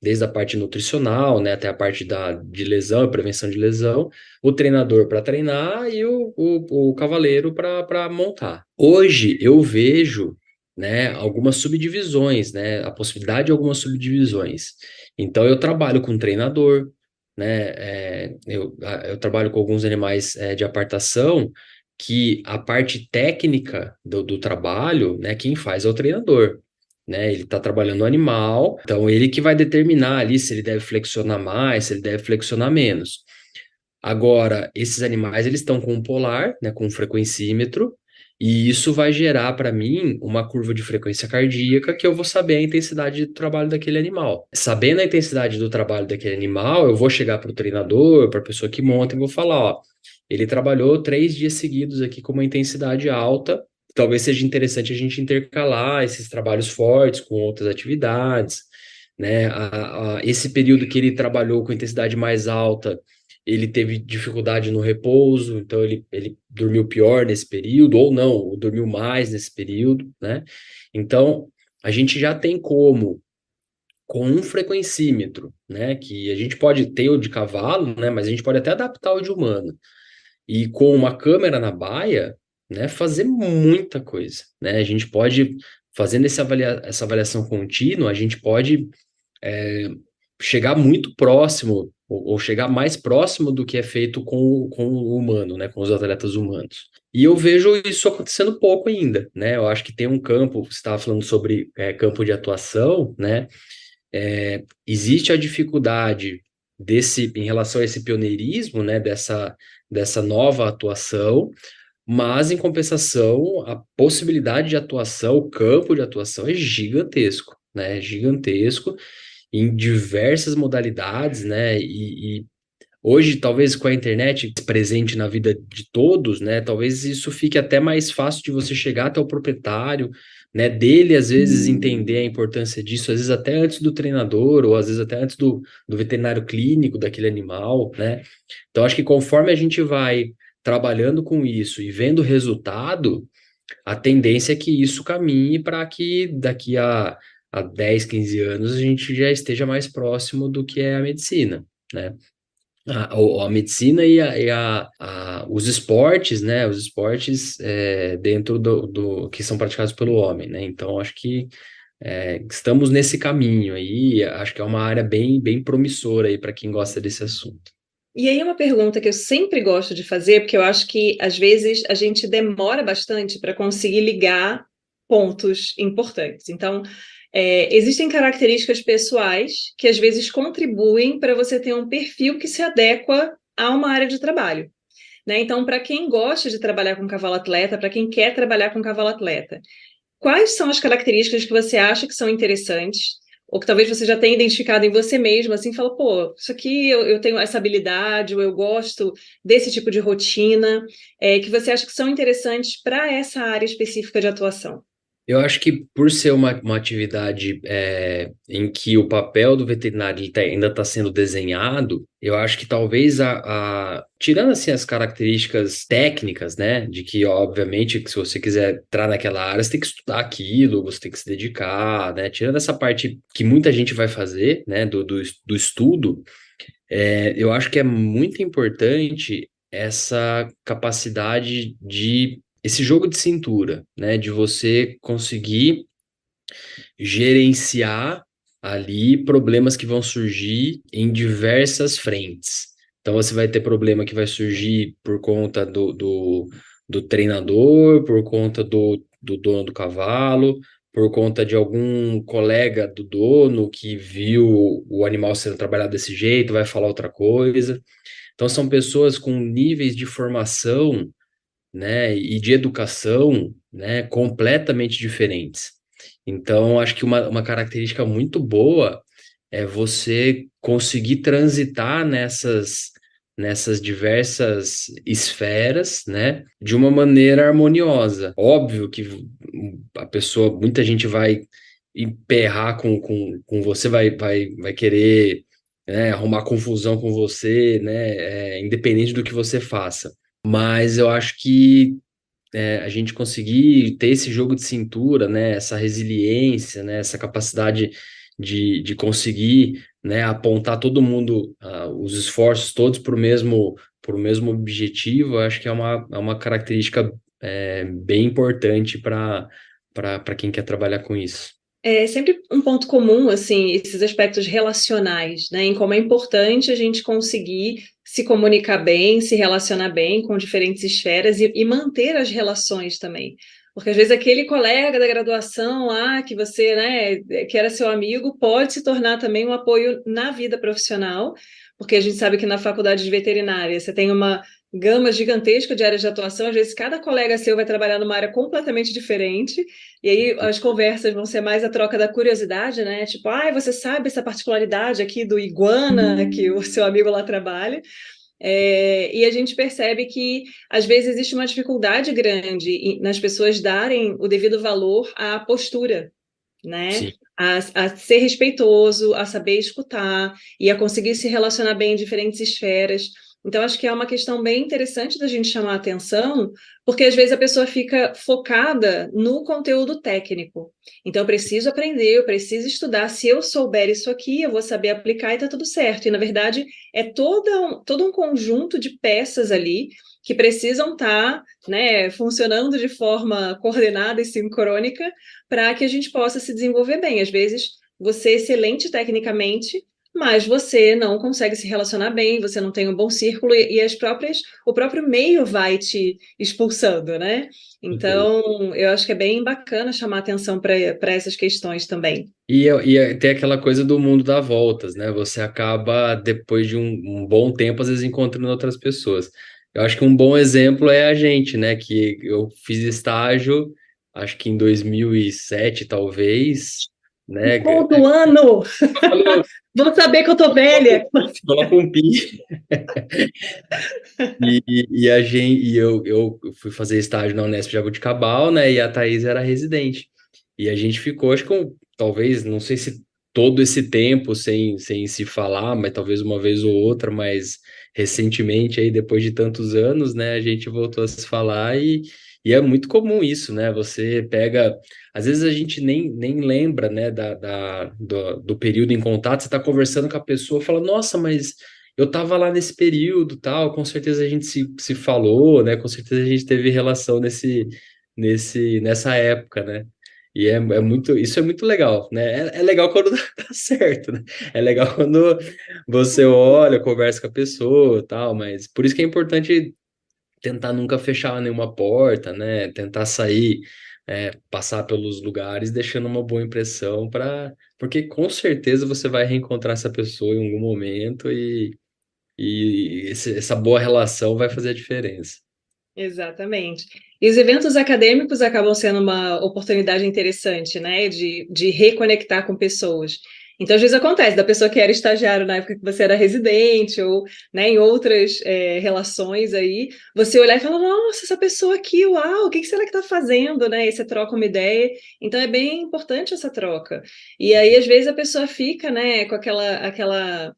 Desde a parte nutricional, né, até a parte de lesão, prevenção de lesão, o treinador para treinar e o cavaleiro para montar. Hoje eu vejo, né, algumas subdivisões, né, a possibilidade de algumas subdivisões. Então eu trabalho com treinador, né, eu trabalho com alguns animais de apartação que a parte técnica do trabalho, né, quem faz é o treinador, né? Ele está trabalhando o animal, então ele que vai determinar ali se ele deve flexionar mais, se ele deve flexionar menos. Agora, esses animais eles estão com um polar, né, com um frequencímetro, e isso vai gerar para mim uma curva de frequência cardíaca que eu vou saber a intensidade do trabalho daquele animal. Sabendo a intensidade do trabalho daquele animal, eu vou chegar para o treinador, para a pessoa que monta e vou falar, ó, ele trabalhou 3 dias seguidos aqui com uma intensidade alta. Talvez seja interessante a gente intercalar esses trabalhos fortes com outras atividades, né? Esse período que ele trabalhou com intensidade mais alta, ele teve dificuldade no repouso, então ele dormiu pior nesse período, ou não, ou dormiu mais nesse período, né? Então, a gente já tem como, com um frequencímetro, né? Que a gente pode ter o de cavalo, né? Mas a gente pode até adaptar o de humano. E com uma câmera na baia, né? Fazer muita coisa, né? A gente pode, fazendo essa avaliação contínua, a gente pode é, chegar muito próximo, ou chegar mais próximo do que é feito com o humano, né, com os atletas humanos. E eu vejo isso acontecendo pouco ainda, né? Eu acho que tem um campo, você estava falando sobre campo de atuação, né? Existe a dificuldade em relação a esse pioneirismo, né? Dessa nova atuação, mas em compensação, a possibilidade de atuação, o campo de atuação é gigantesco, né? É gigantesco em diversas modalidades, né? E hoje, talvez com a internet presente na vida de todos, né? Talvez isso fique até mais fácil de você chegar até o proprietário, né? Dele, às vezes, entender a importância disso, às vezes até antes do treinador, ou às vezes até antes do veterinário clínico daquele animal, né? Então, acho que conforme a gente vai trabalhando com isso e vendo o resultado, a tendência é que isso caminhe para que daqui a 10, 15 anos a gente já esteja mais próximo do que é a medicina, né? A medicina os esportes, né? Os esportes dentro que são praticados pelo homem, né? Então, acho que estamos nesse caminho aí. Acho que é uma área bem, bem promissora aí para quem gosta desse assunto. E aí uma pergunta que eu sempre gosto de fazer, porque eu acho que às vezes a gente demora bastante para conseguir ligar pontos importantes. Então, existem características pessoais que às vezes contribuem para você ter um perfil que se adequa a uma área de trabalho, né? Então, para quem gosta de trabalhar com cavalo atleta, para quem quer trabalhar com cavalo atleta, quais são as características que você acha que são interessantes, ou que talvez você já tenha identificado em você mesmo, assim, fala, pô, isso aqui eu tenho essa habilidade, ou eu gosto desse tipo de rotina, que você acha que são interessantes para essa área específica de atuação? Eu acho que por ser uma atividade em que o papel do veterinário ainda está sendo desenhado, eu acho que talvez tirando assim as características técnicas, né, de que obviamente que se você quiser entrar naquela área, você tem que estudar aquilo, você tem que se dedicar, né, tirando essa parte que muita gente vai fazer, né, do estudo, eu acho que é muito importante essa capacidade esse jogo de cintura, né? De você conseguir gerenciar ali problemas que vão surgir em diversas frentes. Então, você vai ter problema que vai surgir por conta do treinador, por conta do dono do cavalo, por conta de algum colega do dono que viu o animal sendo trabalhado desse jeito, vai falar outra coisa. Então, são pessoas com níveis de formação, né, e de educação, né, completamente diferentes. Então, acho que uma característica muito boa é você conseguir transitar nessas diversas esferas, né, de uma maneira harmoniosa. Óbvio que a pessoa, muita gente vai emperrar com você, vai querer, né, arrumar confusão com você, né, independente do que você faça. Mas eu acho que a gente conseguir ter esse jogo de cintura, né, essa resiliência, né, essa capacidade de conseguir, né, apontar todo mundo, os esforços todos para o mesmo objetivo, eu acho que é uma característica bem importante para quem quer trabalhar com isso. É sempre um ponto comum, assim, esses aspectos relacionais, né? Em como é importante a gente conseguir se comunicar bem, se relacionar bem com diferentes esferas e manter as relações também. Porque às vezes aquele colega da graduação lá que você, né, que era seu amigo, pode se tornar também um apoio na vida profissional, porque a gente sabe que na faculdade de veterinária você tem uma gama gigantesca de áreas de atuação, às vezes cada colega seu vai trabalhar numa área completamente diferente. E aí as conversas vão ser mais a troca da curiosidade, né? Tipo, você sabe essa particularidade aqui do iguana que o seu amigo lá trabalha? E a gente percebe que às vezes existe uma dificuldade grande nas pessoas darem o devido valor à postura, né? Sim. A ser respeitoso, a saber escutar e a conseguir se relacionar bem em diferentes esferas. Então, acho que é uma questão bem interessante da gente chamar a atenção, porque às vezes a pessoa fica focada no conteúdo técnico. Então, eu preciso aprender, eu preciso estudar. Se eu souber isso aqui, eu vou saber aplicar e está tudo certo. E, na verdade, é todo um conjunto de peças ali que precisam estar, né, funcionando de forma coordenada e sincrônica para que a gente possa se desenvolver bem. Às vezes, você é excelente tecnicamente, mas você não consegue se relacionar bem, você não tem um bom círculo e o próprio meio vai te expulsando, né? Então, eu acho que é bem bacana chamar atenção para essas questões também. E tem aquela coisa do mundo dá voltas, né? Você acaba, depois de um bom tempo, às vezes encontrando outras pessoas. Eu acho que um bom exemplo é a gente, né? Que eu fiz estágio, acho que em 2007, talvez, né? Todo ano! Falou, Vão saber que eu tô velha! coloca um pi. Eu fui fazer estágio na Unesp Jaboticabal, né? E a Thaís era residente. E a gente ficou, acho que talvez, não sei se todo esse tempo sem se falar, mas talvez uma vez ou outra, mas recentemente, aí, depois de tantos anos, né, a gente voltou a se falar e é muito comum isso, né? Você pega. Às vezes a gente nem lembra, né, do período em contato, você está conversando com a pessoa e fala, nossa, mas eu tava lá nesse período, tal, com certeza a gente se falou, né? Com certeza a gente teve relação nessa época, né? E isso é muito legal, né? É legal quando dá certo, né? É legal quando você olha, conversa com a pessoa, tal, mas por isso que é importante tentar nunca fechar nenhuma porta, né? Tentar sair, passar pelos lugares, deixando uma boa impressão porque com certeza você vai reencontrar essa pessoa em algum momento essa boa relação vai fazer a diferença. Exatamente. E os eventos acadêmicos acabam sendo uma oportunidade interessante, né, de reconectar com pessoas. Então, às vezes acontece da pessoa que era estagiário na época que você era residente, ou, né, em outras relações aí, você olhar e falar, nossa, essa pessoa aqui, uau, o que será que está fazendo, né? E você troca uma ideia. Então, é bem importante essa troca. E aí, às vezes, a pessoa fica, né, com aquela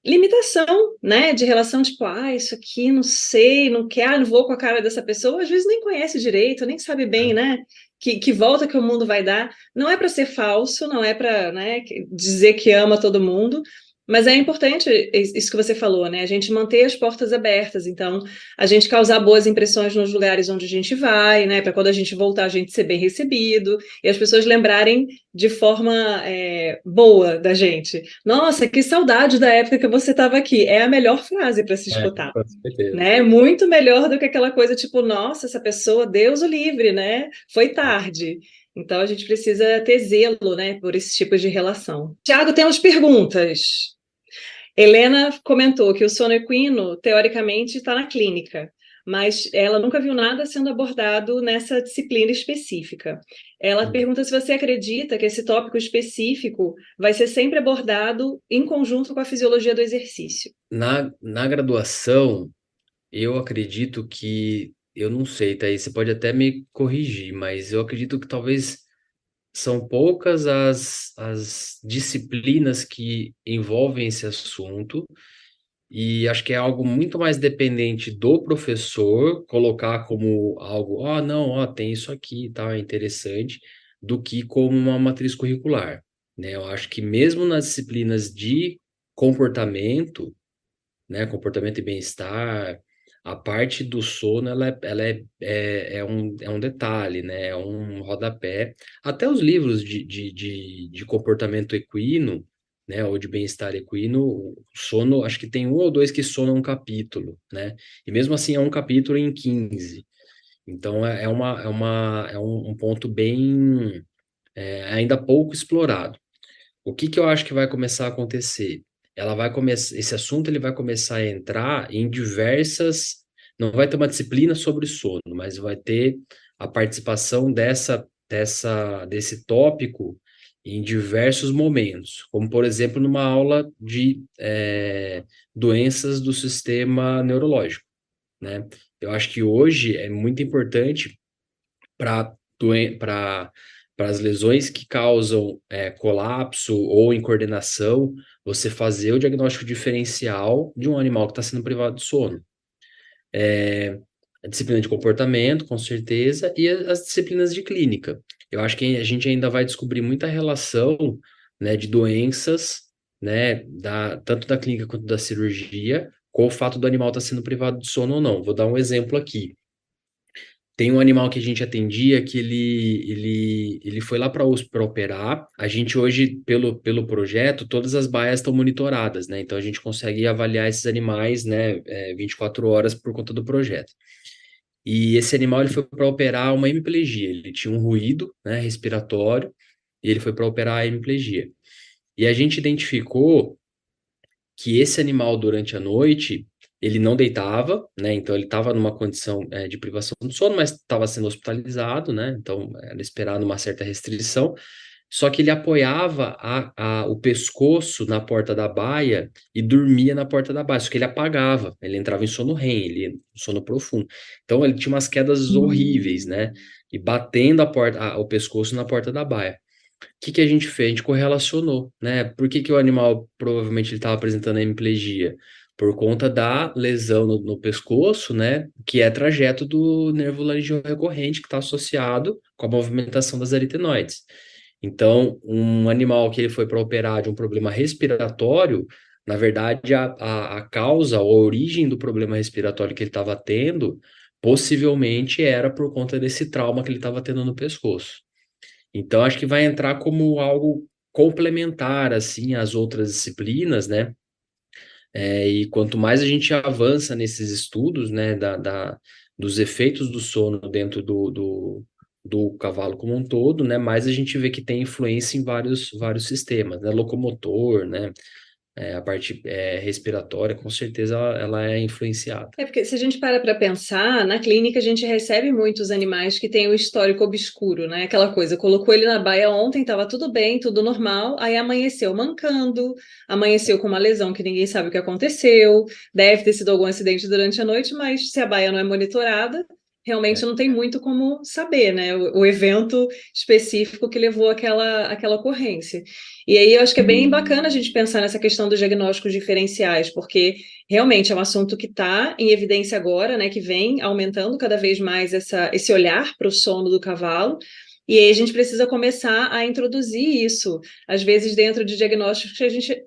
limitação, né, de relação, tipo, isso aqui não sei, não quero, não vou com a cara dessa pessoa, às vezes nem conhece direito, nem sabe bem, né, que volta que o mundo vai dar. Não é para ser falso, não é para, né, dizer que ama todo mundo, mas é importante isso que você falou, né, a gente manter as portas abertas, então, a gente causar boas impressões nos lugares onde a gente vai, né, para quando a gente voltar a gente ser bem recebido, e as pessoas lembrarem de forma boa da gente. Nossa, que saudade da época que você estava aqui. É a melhor frase para se escutar, Com certeza. né? Muito melhor do que aquela coisa tipo, nossa, essa pessoa, Deus o livre, né? Foi tarde. Então a gente precisa ter zelo, né, por esses tipos de relação. Tiago, temos perguntas. Helena comentou que o sono equino, teoricamente, está na clínica, mas ela nunca viu nada sendo abordado nessa disciplina específica. Ela Hum. pergunta se você acredita que esse tópico específico vai ser sempre abordado em conjunto com a fisiologia do exercício. Na graduação, eu acredito que, eu não sei, Thaís, você pode até me corrigir, mas eu acredito que talvez são poucas as disciplinas que envolvem esse assunto, e acho que é algo muito mais dependente do professor colocar como algo, não, tem isso aqui e tal, é interessante, do que como uma matriz curricular, né? Eu acho que mesmo nas disciplinas de comportamento, né, comportamento e bem-estar, a parte do sono, ela é um detalhe, né, é um rodapé. Até os livros de comportamento equino, né, ou de bem-estar equino, o sono, acho que tem um ou dois que sonam um capítulo, né, e mesmo assim é um capítulo em 15. Então é um ponto bem, ainda pouco explorado. O que que eu acho que vai começar a acontecer? Esse assunto ele vai começar a entrar em diversas, não vai ter uma disciplina sobre sono, mas vai ter a participação desse tópico em diversos momentos, como por exemplo numa aula de doenças do sistema neurológico, né? Eu acho que hoje é muito importante para para as lesões que causam colapso ou incoordenação, você fazer o diagnóstico diferencial de um animal que está sendo privado de sono. A disciplina de comportamento, com certeza, e as disciplinas de clínica. Eu acho que a gente ainda vai descobrir muita relação, né, de doenças, né, tanto da clínica quanto da cirurgia, com o fato do animal estar sendo privado de sono ou não. Vou dar um exemplo aqui. Tem um animal que a gente atendia que ele foi lá para a USP para operar. A gente hoje, pelo projeto, todas as baias estão monitoradas, né? Então a gente consegue avaliar esses animais, né, 24 horas por conta do projeto. E esse animal ele foi para operar uma hemiplegia. Ele tinha um ruído, né, respiratório, e ele foi para operar a hemiplegia. E a gente identificou que esse animal, durante a noite, ele não deitava, né? Então ele estava numa condição de privação do sono, mas estava sendo hospitalizado, né? Então era esperado uma certa restrição. Só que ele apoiava o pescoço na porta da baia e dormia na porta da baia. Só que ele apagava, ele entrava em sono REM, ele em sono profundo. Então ele tinha umas quedas horríveis, né? E batendo o pescoço na porta da baia. Que a gente fez? A gente correlacionou, né? Por que que o animal provavelmente ele estava apresentando a hemiplegia? Por conta da lesão no pescoço, né? Que é trajeto do nervo laringeu recorrente, que está associado com a movimentação das aritenoides. Então, um animal que ele foi para operar de um problema respiratório, na verdade, a causa ou a origem do problema respiratório que ele estava tendo, possivelmente era por conta desse trauma que ele estava tendo no pescoço. Então, acho que vai entrar como algo complementar, assim, às outras disciplinas, né? E quanto mais a gente avança nesses estudos, né, dos efeitos do sono dentro do cavalo como um todo, né, mais a gente vê que tem influência em vários sistemas, né? Locomotor, né? A parte respiratória, com certeza, ela é influenciada. É porque se a gente para pensar, na clínica a gente recebe muitos animais que têm o histórico obscuro, né? Aquela coisa, colocou ele na baia ontem, estava tudo bem, tudo normal, aí amanheceu mancando, amanheceu com uma lesão que ninguém sabe o que aconteceu, deve ter sido algum acidente durante a noite, mas se a baia não é monitorada, realmente não tem muito como saber, né? O evento específico que levou aquela ocorrência. E aí eu acho que é bem bacana a gente pensar nessa questão dos diagnósticos diferenciais, porque realmente é um assunto que está em evidência agora, né, que vem aumentando cada vez mais esse olhar para o sono do cavalo, e aí a gente precisa começar a introduzir isso, às vezes dentro de diagnósticos que a gente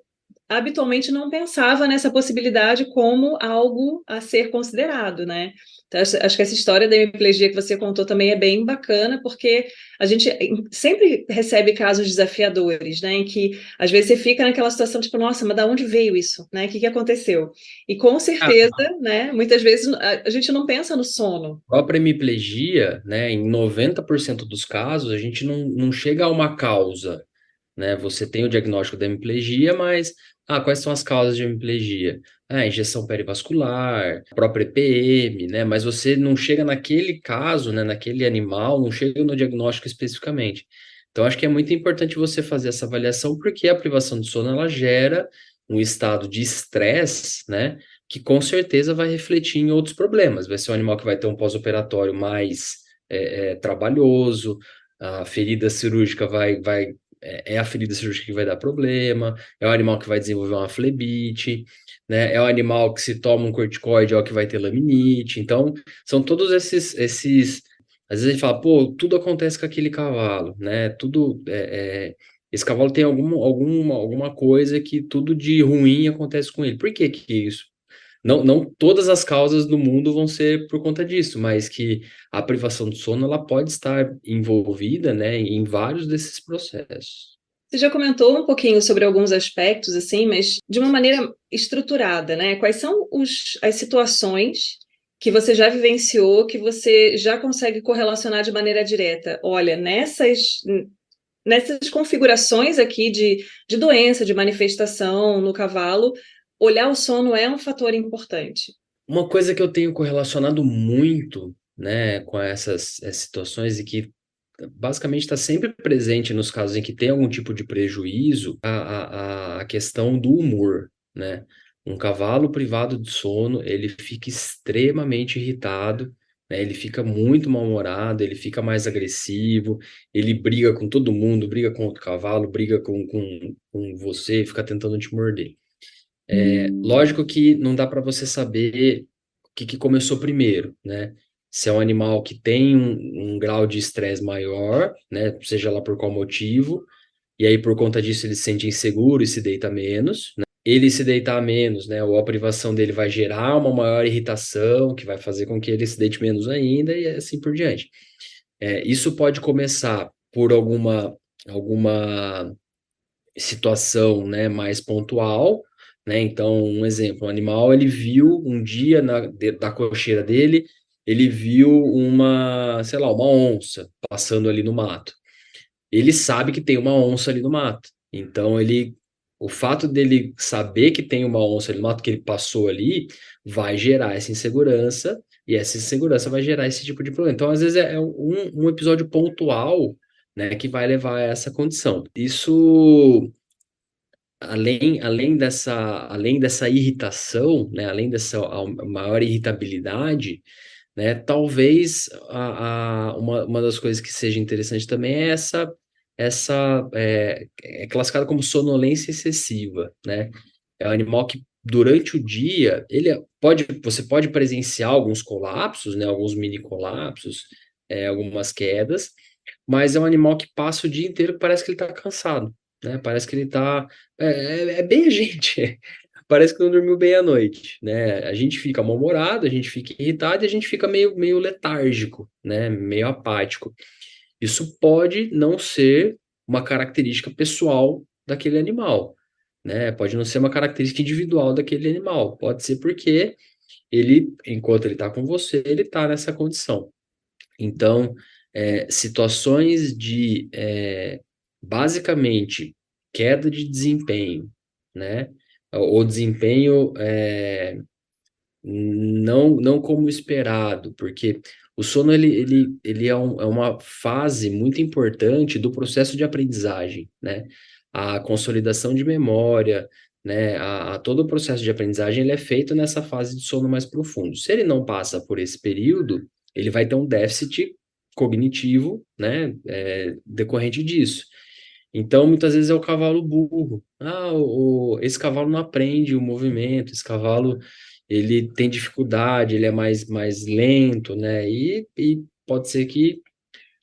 habitualmente não pensava nessa possibilidade como algo a ser considerado, né? Então, acho que essa história da hemiplegia que você contou também é bem bacana, porque a gente sempre recebe casos desafiadores, né? Em que às vezes você fica naquela situação, tipo, nossa, mas da onde veio isso? Né? O que aconteceu? E com A certeza, né? Muitas vezes a gente não pensa no sono. própria hemiplegia, né, em 90% dos casos, a gente não chega a uma causa. né? Você tem o diagnóstico da hemiplegia, mas quais são as causas de hemiplegia? Injeção perivascular, a própria EPM, né? Mas você não chega naquele caso, né, naquele animal, não chega no diagnóstico especificamente. Então, acho que é muito importante você fazer essa avaliação, porque a privação de sono ela gera um estado de estresse, né? Que com certeza vai refletir em outros problemas. Vai ser um animal que vai ter um pós-operatório mais trabalhoso, a ferida cirúrgica é a ferida cirúrgica que vai dar problema, é o animal que vai desenvolver uma flebite, né? É o animal que se toma um corticoide é o que vai ter laminite. Então, são todos esses. Às vezes a gente fala, pô, tudo acontece com aquele cavalo, né? Esse cavalo tem alguma coisa que tudo de ruim acontece com ele. Por que que isso? Não todas as causas do mundo vão ser por conta disso, mas que a privação do sono ela pode estar envolvida, né, em vários desses processos. Você já comentou um pouquinho sobre alguns aspectos, assim, mas de uma maneira estruturada, né? Quais são as situações que você já vivenciou, que você já consegue correlacionar de maneira direta? Olha, nessas configurações aqui de doença, de manifestação no cavalo, olhar o sono é um fator importante. Uma coisa que eu tenho correlacionado muito, né, com essas situações e que basicamente está sempre presente nos casos em que tem algum tipo de prejuízo, a questão do humor, né? Um cavalo privado de sono, ele fica extremamente irritado, né? Ele fica muito mal-humorado, ele fica mais agressivo, ele briga com todo mundo, briga com outro cavalo, briga com você, fica tentando te morder. Lógico que não dá para você saber o que começou primeiro, né? Se é um animal que tem um grau de estresse maior, né? Seja lá por qual motivo, e aí por conta disso ele se sente inseguro e se deita menos, né? Ele se deitar menos, né? Ou a privação dele vai gerar uma maior irritação, que vai fazer com que ele se deite menos ainda, e assim por diante. Isso pode começar por alguma situação, né, mais pontual, né? Então, um exemplo, um animal, ele viu um dia da cocheira dele, ele viu sei lá, uma onça passando ali no mato. Ele sabe que tem uma onça ali no mato. Então, o fato dele saber que tem uma onça ali no mato, que ele passou ali, vai gerar essa insegurança, e essa insegurança vai gerar esse tipo de problema. Então, às vezes, é um episódio pontual, né, que vai levar a essa condição. Isso além dessa irritação, né, além dessa maior irritabilidade, né, talvez uma das coisas que seja interessante também é é classificado como sonolência excessiva, né? É um animal que durante o dia você pode presenciar alguns colapsos, né, alguns mini colapsos, algumas quedas, mas é um animal que passa o dia inteiro que parece que ele está cansado, né? Parece que ele está é bem a gente. Parece que não dormiu bem à noite, né? A gente fica mal-humorado, a gente fica irritado e a gente fica meio letárgico, né? Meio apático. Isso pode não ser uma característica pessoal daquele animal, né? Pode não ser uma característica individual daquele animal. Pode ser porque enquanto ele está com você, ele está nessa condição. Então, situações basicamente, queda de desempenho, né? O desempenho não como esperado, porque o sono ele é uma fase muito importante do processo de aprendizagem, né? A consolidação de memória, né? Todo o processo de aprendizagem ele é feito nessa fase de sono mais profundo. Se ele não passa por esse período, ele vai ter um déficit cognitivo, né? Decorrente disso. Então, muitas vezes é o cavalo burro. Esse cavalo não aprende o movimento, esse cavalo ele tem dificuldade, ele é mais lento, né? E pode ser que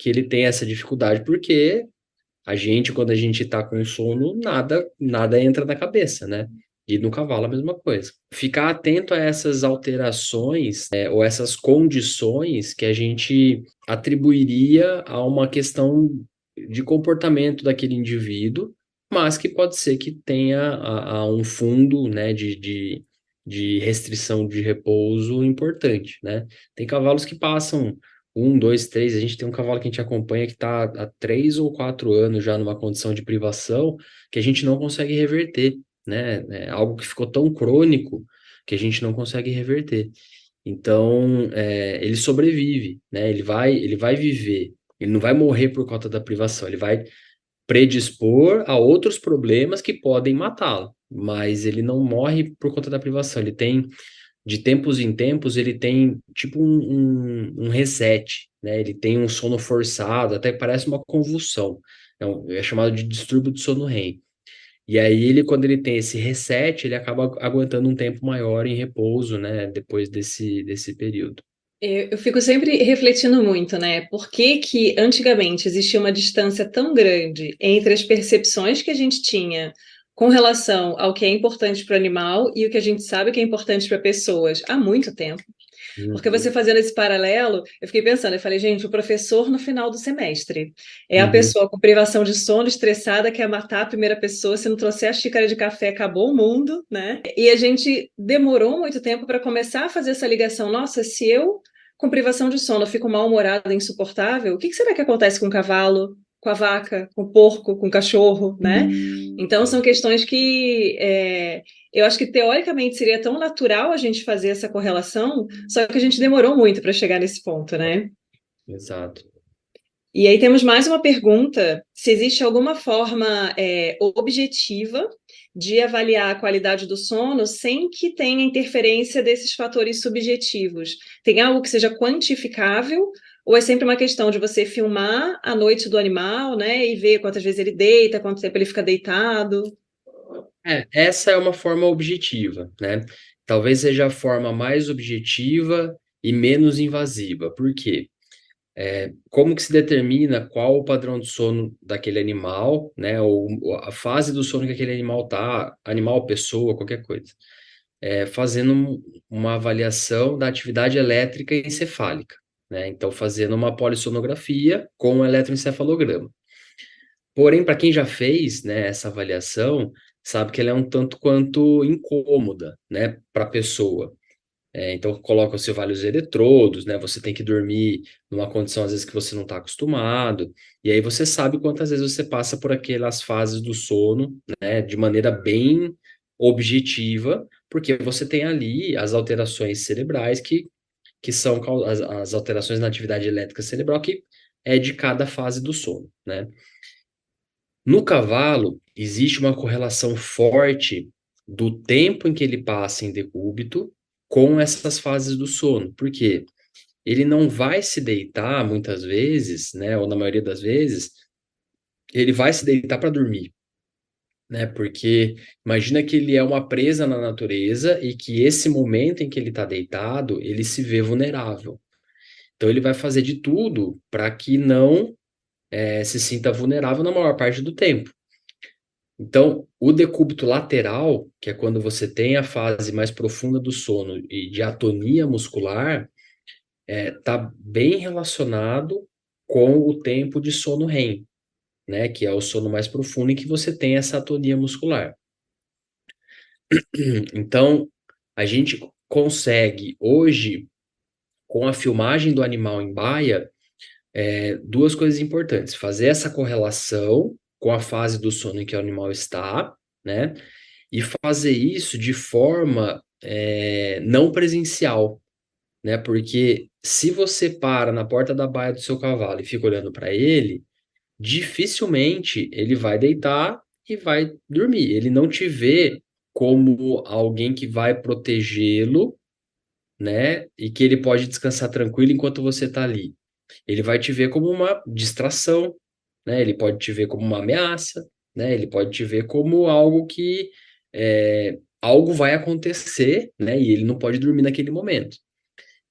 ele tenha essa dificuldade, porque quando a gente tá com sono, nada entra na cabeça, né? E no cavalo a mesma coisa. Ficar atento a essas alterações, ou essas condições que a gente atribuiria a uma questão de comportamento daquele indivíduo, mas que pode ser que tenha um fundo, né, de restrição de repouso importante, né? Tem cavalos que passam um, dois, três. A gente tem um cavalo que a gente acompanha que está há 3 ou 4 anos já numa condição de privação que a gente não consegue reverter, né? É algo que ficou tão crônico que a gente não consegue reverter. Então, ele sobrevive, né? Ele vai viver. Ele não vai morrer por conta da privação. Ele vai predispor a outros problemas que podem matá-lo, mas ele não morre por conta da privação. Ele tem, de tempos em tempos, ele tem tipo um reset, né? Ele tem um sono forçado, até parece uma convulsão. É chamado de distúrbio do sono REM. E aí ele, quando ele tem esse reset, ele acaba aguentando um tempo maior em repouso, né? Depois desse período. Eu fico sempre refletindo muito, né? Por que que antigamente existia uma distância tão grande entre as percepções que a gente tinha com relação ao que é importante para o animal e o que a gente sabe que é importante para pessoas há muito tempo? Porque você Uhum, fazendo esse paralelo, eu fiquei pensando, eu falei, gente, o professor no final do semestre é a uhum. pessoa com privação de sono, estressada, quer matar a primeira pessoa, se não trouxer a xícara de café, acabou o mundo, né? E a gente demorou muito tempo para começar a fazer essa ligação. Nossa, se eu, com privação de sono, fico mal-humorada, insuportável, o que que será que acontece com o cavalo, com a vaca, com o porco, com o cachorro, né? Então, são questões que eu acho que teoricamente seria tão natural a gente fazer essa correlação, só que a gente demorou muito para chegar nesse ponto, né? Exato. E aí temos mais uma pergunta: se existe alguma forma objetiva de avaliar a qualidade do sono sem que tenha interferência desses fatores subjetivos? Tem algo que seja quantificável? Ou é sempre uma questão de você filmar a noite do animal, né, e ver quantas vezes ele deita, quanto tempo ele fica deitado? Essa é uma forma objetiva, né? Talvez seja a forma mais objetiva e menos invasiva. Por quê? Como que se determina qual o padrão de sono daquele animal, né? Ou a fase do sono que aquele animal tá, animal, pessoa, qualquer coisa. Fazendo uma avaliação da atividade elétrica encefálica, né? Então, fazendo uma polissonografia com um eletroencefalograma. Porém, para quem já fez, né, essa avaliação, sabe que ela é um tanto quanto incômoda, né, para a pessoa. Então, colocam-se vários eletrodos, né, você tem que dormir numa condição, às vezes, que você não está acostumado, e aí você sabe quantas vezes você passa por aquelas fases do sono, né, de maneira bem objetiva, porque você tem ali as alterações cerebrais que são as alterações na atividade elétrica cerebral, que é de cada fase do sono, né? No cavalo, existe uma correlação forte do tempo em que ele passa em decúbito com essas fases do sono. Por quê? Ele não vai se deitar muitas vezes, né, ou na maioria das vezes, ele vai se deitar para dormir, né? Porque imagina que ele é uma presa na natureza e que esse momento em que ele está deitado, ele se vê vulnerável. Então ele vai fazer de tudo para que não se sinta vulnerável na maior parte do tempo. Então, o decúbito lateral, que é quando você tem a fase mais profunda do sono e de atonia muscular, está bem relacionado com o tempo de sono REM, né? Que é o sono mais profundo em que você tem essa atonia muscular. Então, a gente consegue hoje, com a filmagem do animal em baia, duas coisas importantes: fazer essa correlação com a fase do sono em que o animal está, né? E fazer isso de forma não presencial, né? Porque se você para na porta da baia do seu cavalo e fica olhando para ele, dificilmente ele vai deitar e vai dormir. Ele não te vê como alguém que vai protegê-lo, né? E que ele pode descansar tranquilo enquanto você está ali. Ele vai te ver como uma distração, né? Ele pode te ver como uma ameaça, né? Ele pode te ver como algo que algo vai acontecer, né? E ele não pode dormir naquele momento.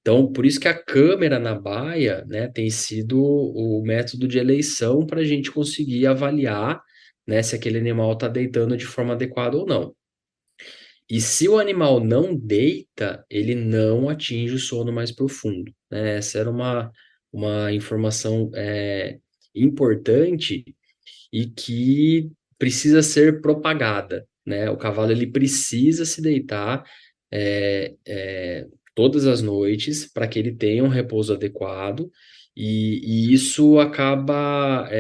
Então, por isso que a câmera na baia, né, tem sido o método de eleição para a gente conseguir avaliar, né, se aquele animal está deitando de forma adequada ou não. E se o animal não deita, ele não atinge o sono mais profundo, né? Essa era uma informação importante e que precisa ser propagada, né? O cavalo ele precisa se deitar, é, é, todas as noites para que ele tenha um repouso adequado, e isso acaba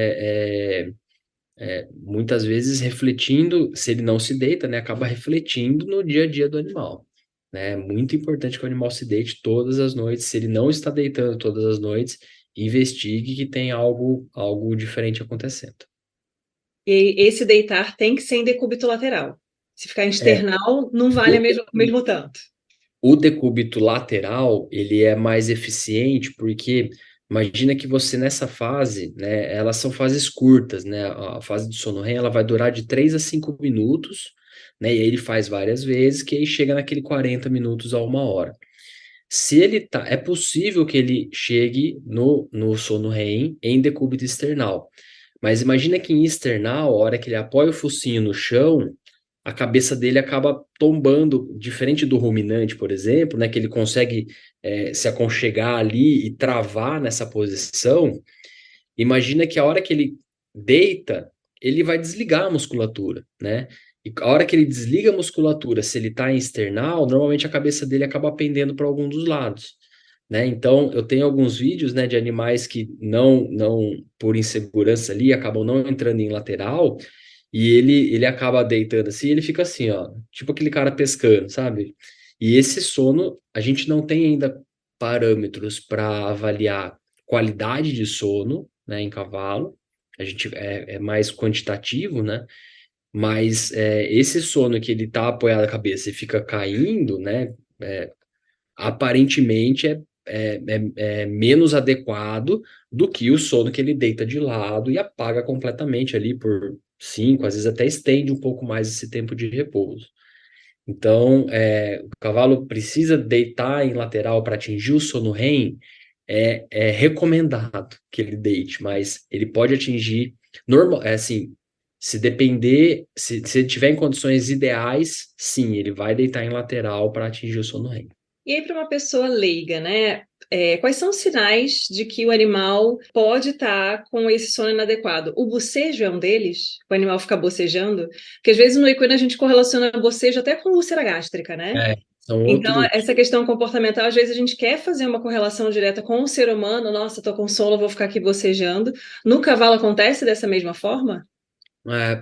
muitas vezes refletindo, se ele não se deita, né, acaba refletindo no dia a dia do animal. Né? É muito importante que o animal se deite todas as noites. Se ele não está deitando todas as noites, investigue que tem algo diferente acontecendo. E esse deitar tem que ser em decúbito lateral. Se ficar em É, external, não vale o, o mesmo tanto. o decúbito lateral, ele é mais eficiente porque imagina que você nessa fase, né, elas são fases curtas, né? A fase de sono REM, ela vai durar de 3 a 5 minutos, né? E aí ele faz várias vezes, que aí chega naquele 40 minutos a 1 hora. Se ele tá, é possível que ele chegue no sono REM em decúbito external. Mas imagina que em external, a hora que ele apoia o focinho no chão, a cabeça dele acaba tombando, diferente do ruminante, por exemplo, né, que ele consegue se aconchegar ali e travar nessa posição. Imagina que a hora que ele deita, ele vai desligar a musculatura, né? E a hora que ele desliga a musculatura, se ele está em external, normalmente a cabeça dele acaba pendendo para algum dos lados, né? Então, eu tenho alguns vídeos, né, de animais que não por insegurança ali, acabam não entrando em lateral, e ele acaba deitando assim, ele fica assim, ó, tipo aquele cara pescando, sabe? E esse sono, a gente não tem ainda parâmetros para avaliar qualidade de sono, né, em cavalo. A gente é mais quantitativo, né? Mas esse sono que ele tá apoiado na cabeça e fica caindo, né? Aparentemente é menos adequado do que o sono que ele deita de lado e apaga completamente ali por 5, às vezes até estende um pouco mais esse tempo de repouso. Então, o cavalo precisa deitar em lateral para atingir o sono REM, é recomendado que ele deite, mas ele pode atingir normal, assim, se depender, se ele tiver em condições ideais, sim, ele vai deitar em lateral para atingir o sono REM. E aí, para uma pessoa leiga, né? Quais são os sinais de que o animal pode estar com esse sono inadequado? O bocejo é um deles? O animal fica bocejando? Porque às vezes no equino a gente correlaciona bocejo até com úlcera gástrica, né? São Então, outros. essa questão comportamental, às vezes a gente quer fazer uma correlação direta com o ser humano. Nossa, tô com sono, vou ficar aqui bocejando. No cavalo acontece dessa mesma forma?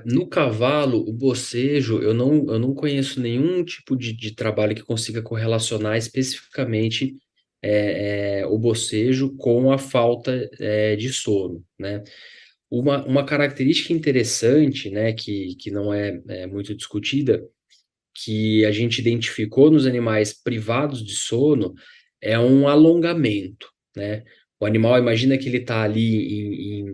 No cavalo, o bocejo, eu não conheço nenhum tipo de trabalho que consiga correlacionar especificamente o bocejo com a falta de sono, né? Uma característica interessante, né, que não é muito discutida, que a gente identificou nos animais privados de sono, é um alongamento, né? O animal, imagina que ele está ali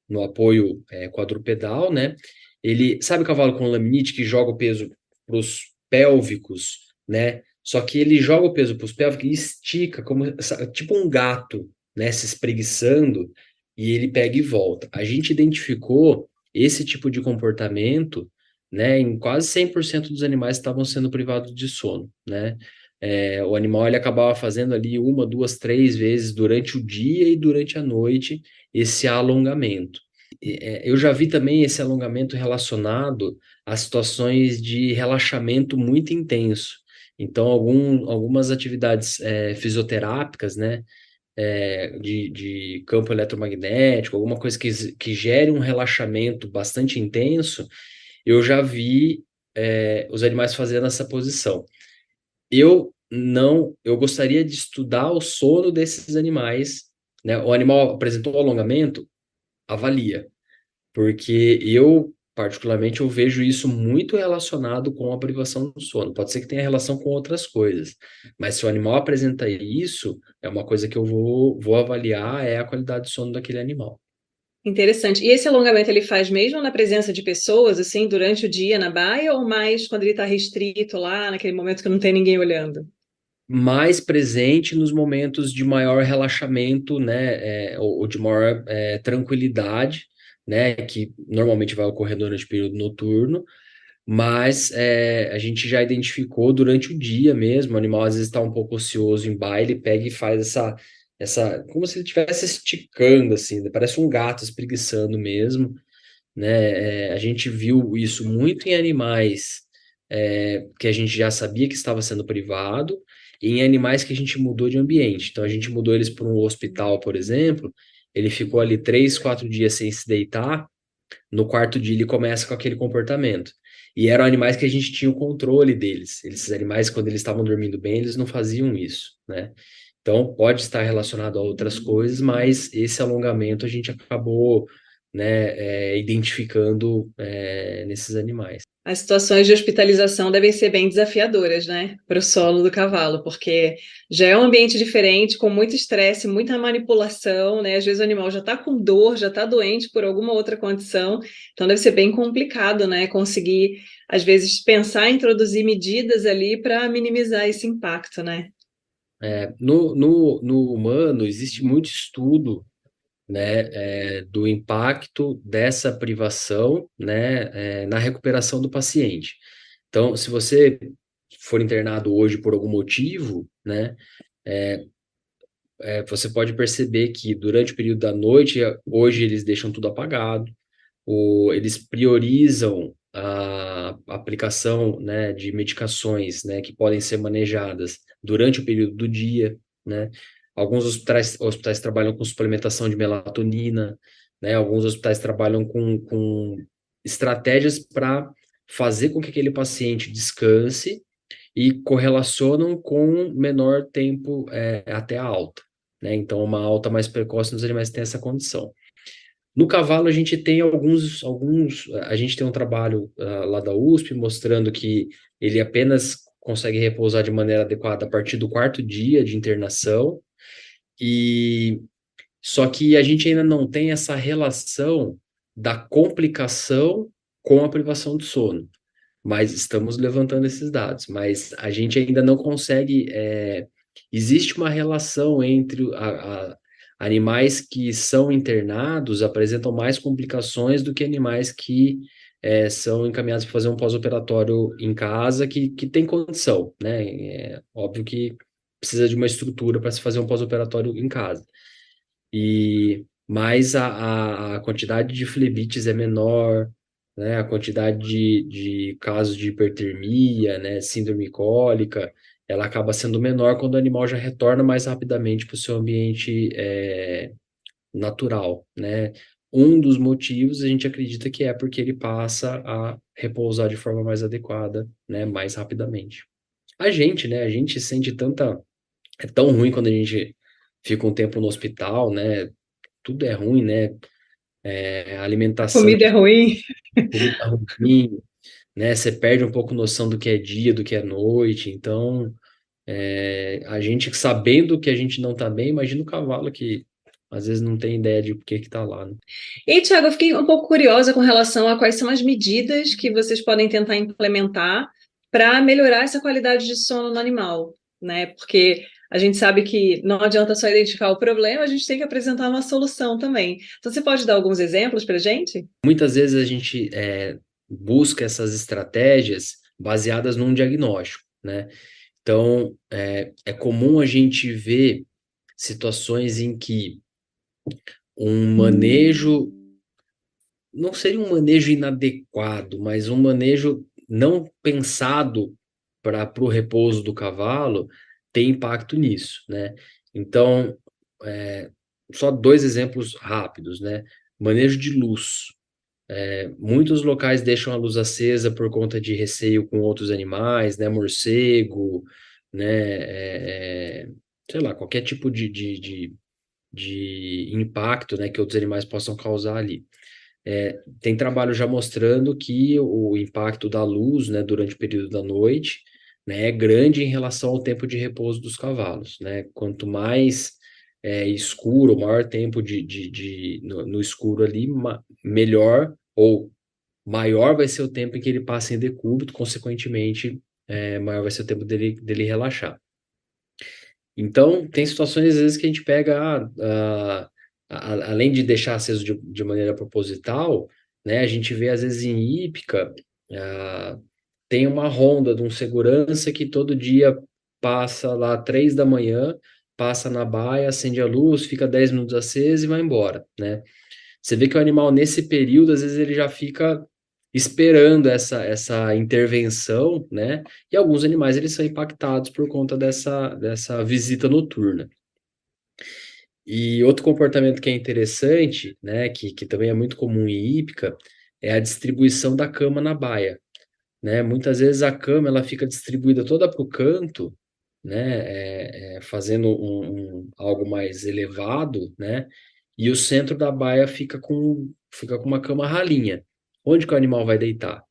no apoio quadrupedal, né? Ele, sabe o cavalo com laminite que joga o peso para os pélvicos, né? Só que ele joga o peso para os pélvicos e estica, como tipo um gato, né? Se espreguiçando, e ele pega e volta. A gente identificou esse tipo de comportamento, né, em quase 100% dos animais que estavam sendo privados de sono, né? O animal ele acabava fazendo ali uma, duas, três vezes durante o dia e durante a noite esse alongamento. Eu já vi também esse alongamento relacionado a situações de relaxamento muito intenso. Então, algumas atividades fisioterápicas, né, de campo eletromagnético, alguma coisa que gere um relaxamento bastante intenso, eu já vi os animais fazendo essa posição. Eu gostaria de estudar o sono desses animais, né? O animal apresentou alongamento, avalia, porque particularmente, eu vejo isso muito relacionado com a privação do sono. Pode ser que tenha relação com outras coisas, mas se o animal apresenta isso, é uma coisa que eu vou avaliar, é a qualidade de sono daquele animal. Interessante. E esse alongamento ele faz mesmo na presença de pessoas, assim, durante o dia na baia, ou mais quando ele está restrito lá, naquele momento que não tem ninguém olhando? Mais presente nos momentos de maior relaxamento, né, ou de maior tranquilidade, né, que normalmente vai ocorrer durante o período noturno, mas a gente já identificou durante o dia mesmo, o animal às vezes está um pouco ocioso em baile, pega e faz como se ele estivesse esticando, assim, né, parece um gato espreguiçando mesmo, né, a gente viu isso muito em animais que a gente já sabia que estava sendo privado, em animais que a gente mudou de ambiente. Então, a gente mudou eles para um hospital, por exemplo, ele ficou ali 3, 4 dias sem se deitar, no quarto dia ele começa com aquele comportamento. E eram animais que a gente tinha o controle deles. Esses animais, quando eles estavam dormindo bem, eles não faziam isso, né? Então, pode estar relacionado a outras coisas, mas esse alongamento a gente acabou, né, identificando, nesses animais. As situações de hospitalização devem ser bem desafiadoras, né, para o sono do cavalo, porque já é um ambiente diferente, com muito estresse, muita manipulação, né? Às vezes o animal já está com dor, já está doente por alguma outra condição, então deve ser bem complicado, né, conseguir, às vezes, pensar em introduzir medidas ali para minimizar esse impacto, né? No humano, existe muito estudo, né, do impacto dessa privação, né, na recuperação do paciente. Então, se você for internado hoje por algum motivo, né, você pode perceber que durante o período da noite, hoje eles deixam tudo apagado, eles priorizam a aplicação, né, de medicações, né, que podem ser manejadas durante o período do dia, né? Alguns hospitais trabalham com suplementação de melatonina, né? Alguns hospitais trabalham com estratégias para fazer com que aquele paciente descanse e correlacionam com menor tempo até a alta, né? Então, uma alta mais precoce nos animais que têm essa condição. No cavalo, a gente tem a gente tem um trabalho lá da USP mostrando que ele apenas consegue repousar de maneira adequada a partir do quarto dia de internação, e só que a gente ainda não tem essa relação da complicação com a privação de sono, mas estamos levantando esses dados, mas a gente ainda não consegue. Existe uma relação entre animais que são internados apresentam mais complicações do que animais que são encaminhados para fazer um pós-operatório em casa que tem condição, né? É óbvio que precisa de uma estrutura para se fazer um pós-operatório em casa. Mas a quantidade de flebites é menor, né? A quantidade de casos de hipertermia, né? Síndrome cólica, ela acaba sendo menor quando o animal já retorna mais rapidamente para o seu ambiente natural, né? Um dos motivos a gente acredita que é porque ele passa a repousar de forma mais adequada, né? Mais rapidamente. A gente, né? A gente sente tanta. É tão ruim quando a gente fica um tempo no hospital, né? Tudo é ruim, né? A A alimentação, comida é ruim. comida ruim, né? Você perde um pouco noção do que é dia, do que é noite. Então, a gente sabendo que a gente não tá bem, imagina o cavalo que às vezes não tem ideia de por que que tá lá, né? E, Tiago, eu fiquei um pouco curiosa com relação a quais são as medidas que vocês podem tentar implementar para melhorar essa qualidade de sono no animal, né? Porque a gente sabe que não adianta só identificar o problema, a gente tem que apresentar uma solução também. Então, você pode dar alguns exemplos para a gente? Muitas vezes a gente busca essas estratégias baseadas num diagnóstico, né? Então, é comum a gente ver situações em que um manejo, não seria um manejo inadequado, mas um manejo não pensado para o repouso do cavalo tem impacto nisso, né? Então, é, só dois exemplos rápidos, né? Manejo de luz. Muitos locais deixam a luz acesa por conta de receio com outros animais, né? Morcego, né? Sei lá, qualquer tipo de impacto, né? Que outros animais possam causar ali. Tem trabalho já mostrando que o impacto da luz, né, durante o período da noite, né, é grande em relação ao tempo de repouso dos cavalos, né? Quanto mais escuro, maior tempo no escuro ali, melhor ou maior vai ser o tempo em que ele passa em decúbito, consequentemente, maior vai ser o tempo dele relaxar. Então, tem situações às vezes que a gente pega, além de deixar aceso de maneira proposital, né, a gente vê às vezes em hípica, ah, tem uma ronda de um segurança que todo dia passa lá 3 da manhã, passa na baia, acende a luz, fica 10 minutos acesa e vai embora, né? Você vê que o animal nesse período, às vezes ele já fica esperando essa intervenção, né? E alguns animais eles são impactados por conta dessa visita noturna. E outro comportamento que é interessante, né, que também é muito comum em hípica, é a distribuição da cama na baia, né? Muitas vezes a cama ela fica distribuída toda para o canto, né? Fazendo algo mais elevado, né? E o centro da baia fica com uma cama ralinha. Onde que o animal vai deitar?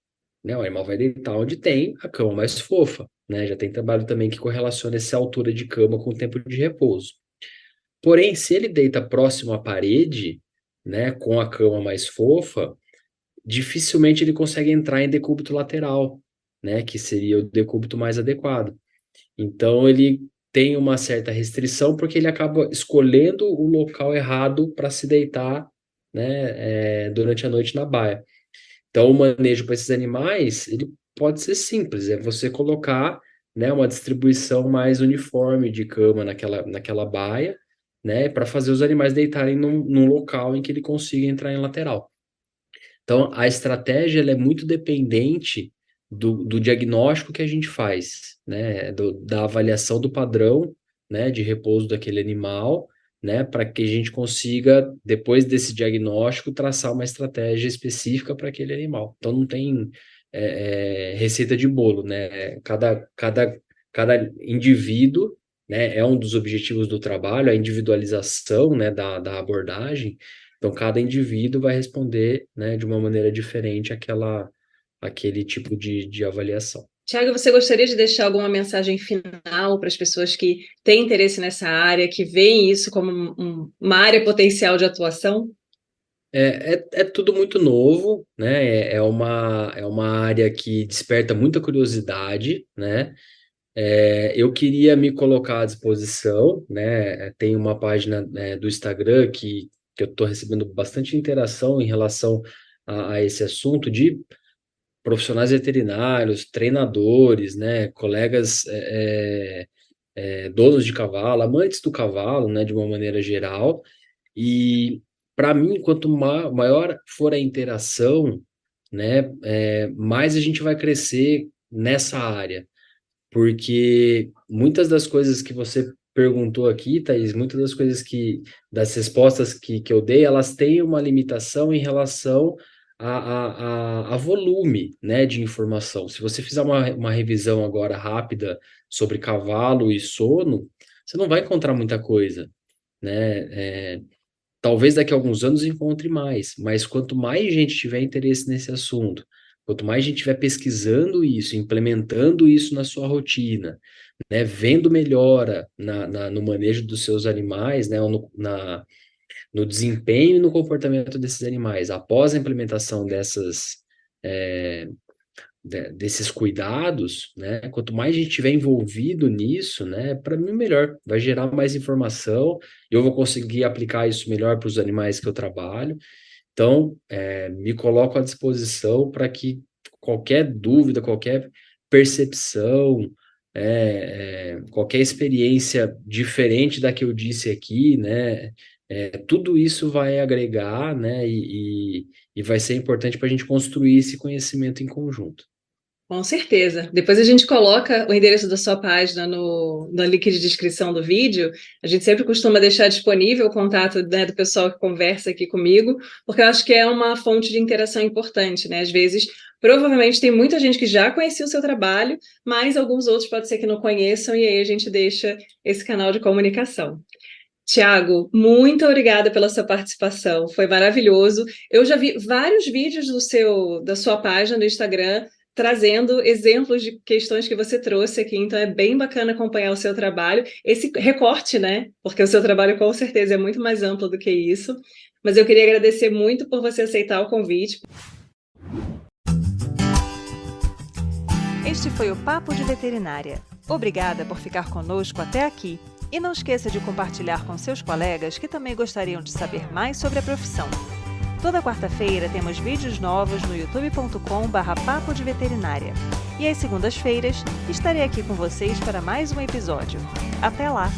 Né? O animal vai deitar onde tem a cama mais fofa, né? Já tem trabalho também que correlaciona essa altura de cama com o tempo de repouso. Porém, se ele deita próximo à parede, né, com a cama mais fofa, dificilmente ele consegue entrar em decúbito lateral, né, que seria o decúbito mais adequado. Então ele tem uma certa restrição porque ele acaba escolhendo o local errado para se deitar, né, durante a noite na baia. Então o manejo para esses animais ele pode ser simples, é você colocar, né, uma distribuição mais uniforme de cama naquela baia, né, para fazer os animais deitarem num local em que ele consiga entrar em lateral. Então, a estratégia ela é muito dependente do diagnóstico que a gente faz, né? Da avaliação do padrão, né, de repouso daquele animal, né, para que a gente consiga, depois desse diagnóstico, traçar uma estratégia específica para aquele animal. Então, não tem receita de bolo, né? Cada indivíduo, né, é um dos objetivos do trabalho, a individualização, né, da abordagem. Então, cada indivíduo vai responder, né, de uma maneira diferente aquele tipo de avaliação. Tiago, você gostaria de deixar alguma mensagem final para as pessoas que têm interesse nessa área, que veem isso como uma área potencial de atuação? É tudo muito novo, né? É uma área que desperta muita curiosidade, né? Eu queria me colocar à disposição, né? Tem uma página, né, do Instagram que eu estou recebendo bastante interação em relação a esse assunto de profissionais veterinários, treinadores, né? Colegas, donos de cavalo, amantes do cavalo, né? De uma maneira geral. E para mim, quanto maior for a interação, né? Mais a gente vai crescer nessa área. Porque muitas das coisas que você perguntou aqui, Thaís, muitas das coisas das respostas que eu dei, elas têm uma limitação em relação a volume, né, de informação. Se você fizer uma revisão agora rápida sobre cavalo e sono, você não vai encontrar muita coisa, né? Talvez daqui a alguns anos encontre mais, mas quanto mais gente tiver interesse nesse assunto, quanto mais gente estiver pesquisando isso, implementando isso na sua rotina, né, vendo melhora no manejo dos seus animais, né, ou no desempenho e no comportamento desses animais, após a implementação desses cuidados, né? Quanto mais a gente tiver envolvido nisso, né? Para mim, melhor. Vai gerar mais informação, eu vou conseguir aplicar isso melhor para os animais que eu trabalho. Então, me coloco à disposição para que qualquer dúvida, qualquer percepção, qualquer experiência diferente da que eu disse aqui, né? Tudo isso vai agregar, né? E vai ser importante para a gente construir esse conhecimento em conjunto. Com certeza. Depois a gente coloca o endereço da sua página no link de descrição do vídeo. A gente sempre costuma deixar disponível o contato, né, do pessoal que conversa aqui comigo, porque eu acho que é uma fonte de interação importante, né? Às vezes, provavelmente tem muita gente que já conhecia o seu trabalho, mas alguns outros pode ser que não conheçam, e aí a gente deixa esse canal de comunicação. Tiago, muito obrigada pela sua participação, foi maravilhoso. Eu já vi vários vídeos da sua página do Instagram trazendo exemplos de questões que você trouxe aqui, então é bem bacana acompanhar o seu trabalho, esse recorte, né? Porque o seu trabalho com certeza é muito mais amplo do que isso, mas eu queria agradecer muito por você aceitar o convite. Este foi o Papo de Veterinária. Obrigada por ficar conosco até aqui. E não esqueça de compartilhar com seus colegas que também gostariam de saber mais sobre a profissão. Toda quarta-feira temos vídeos novos no youtube.com/papo de veterinária. E às segundas-feiras estarei aqui com vocês para mais um episódio. Até lá!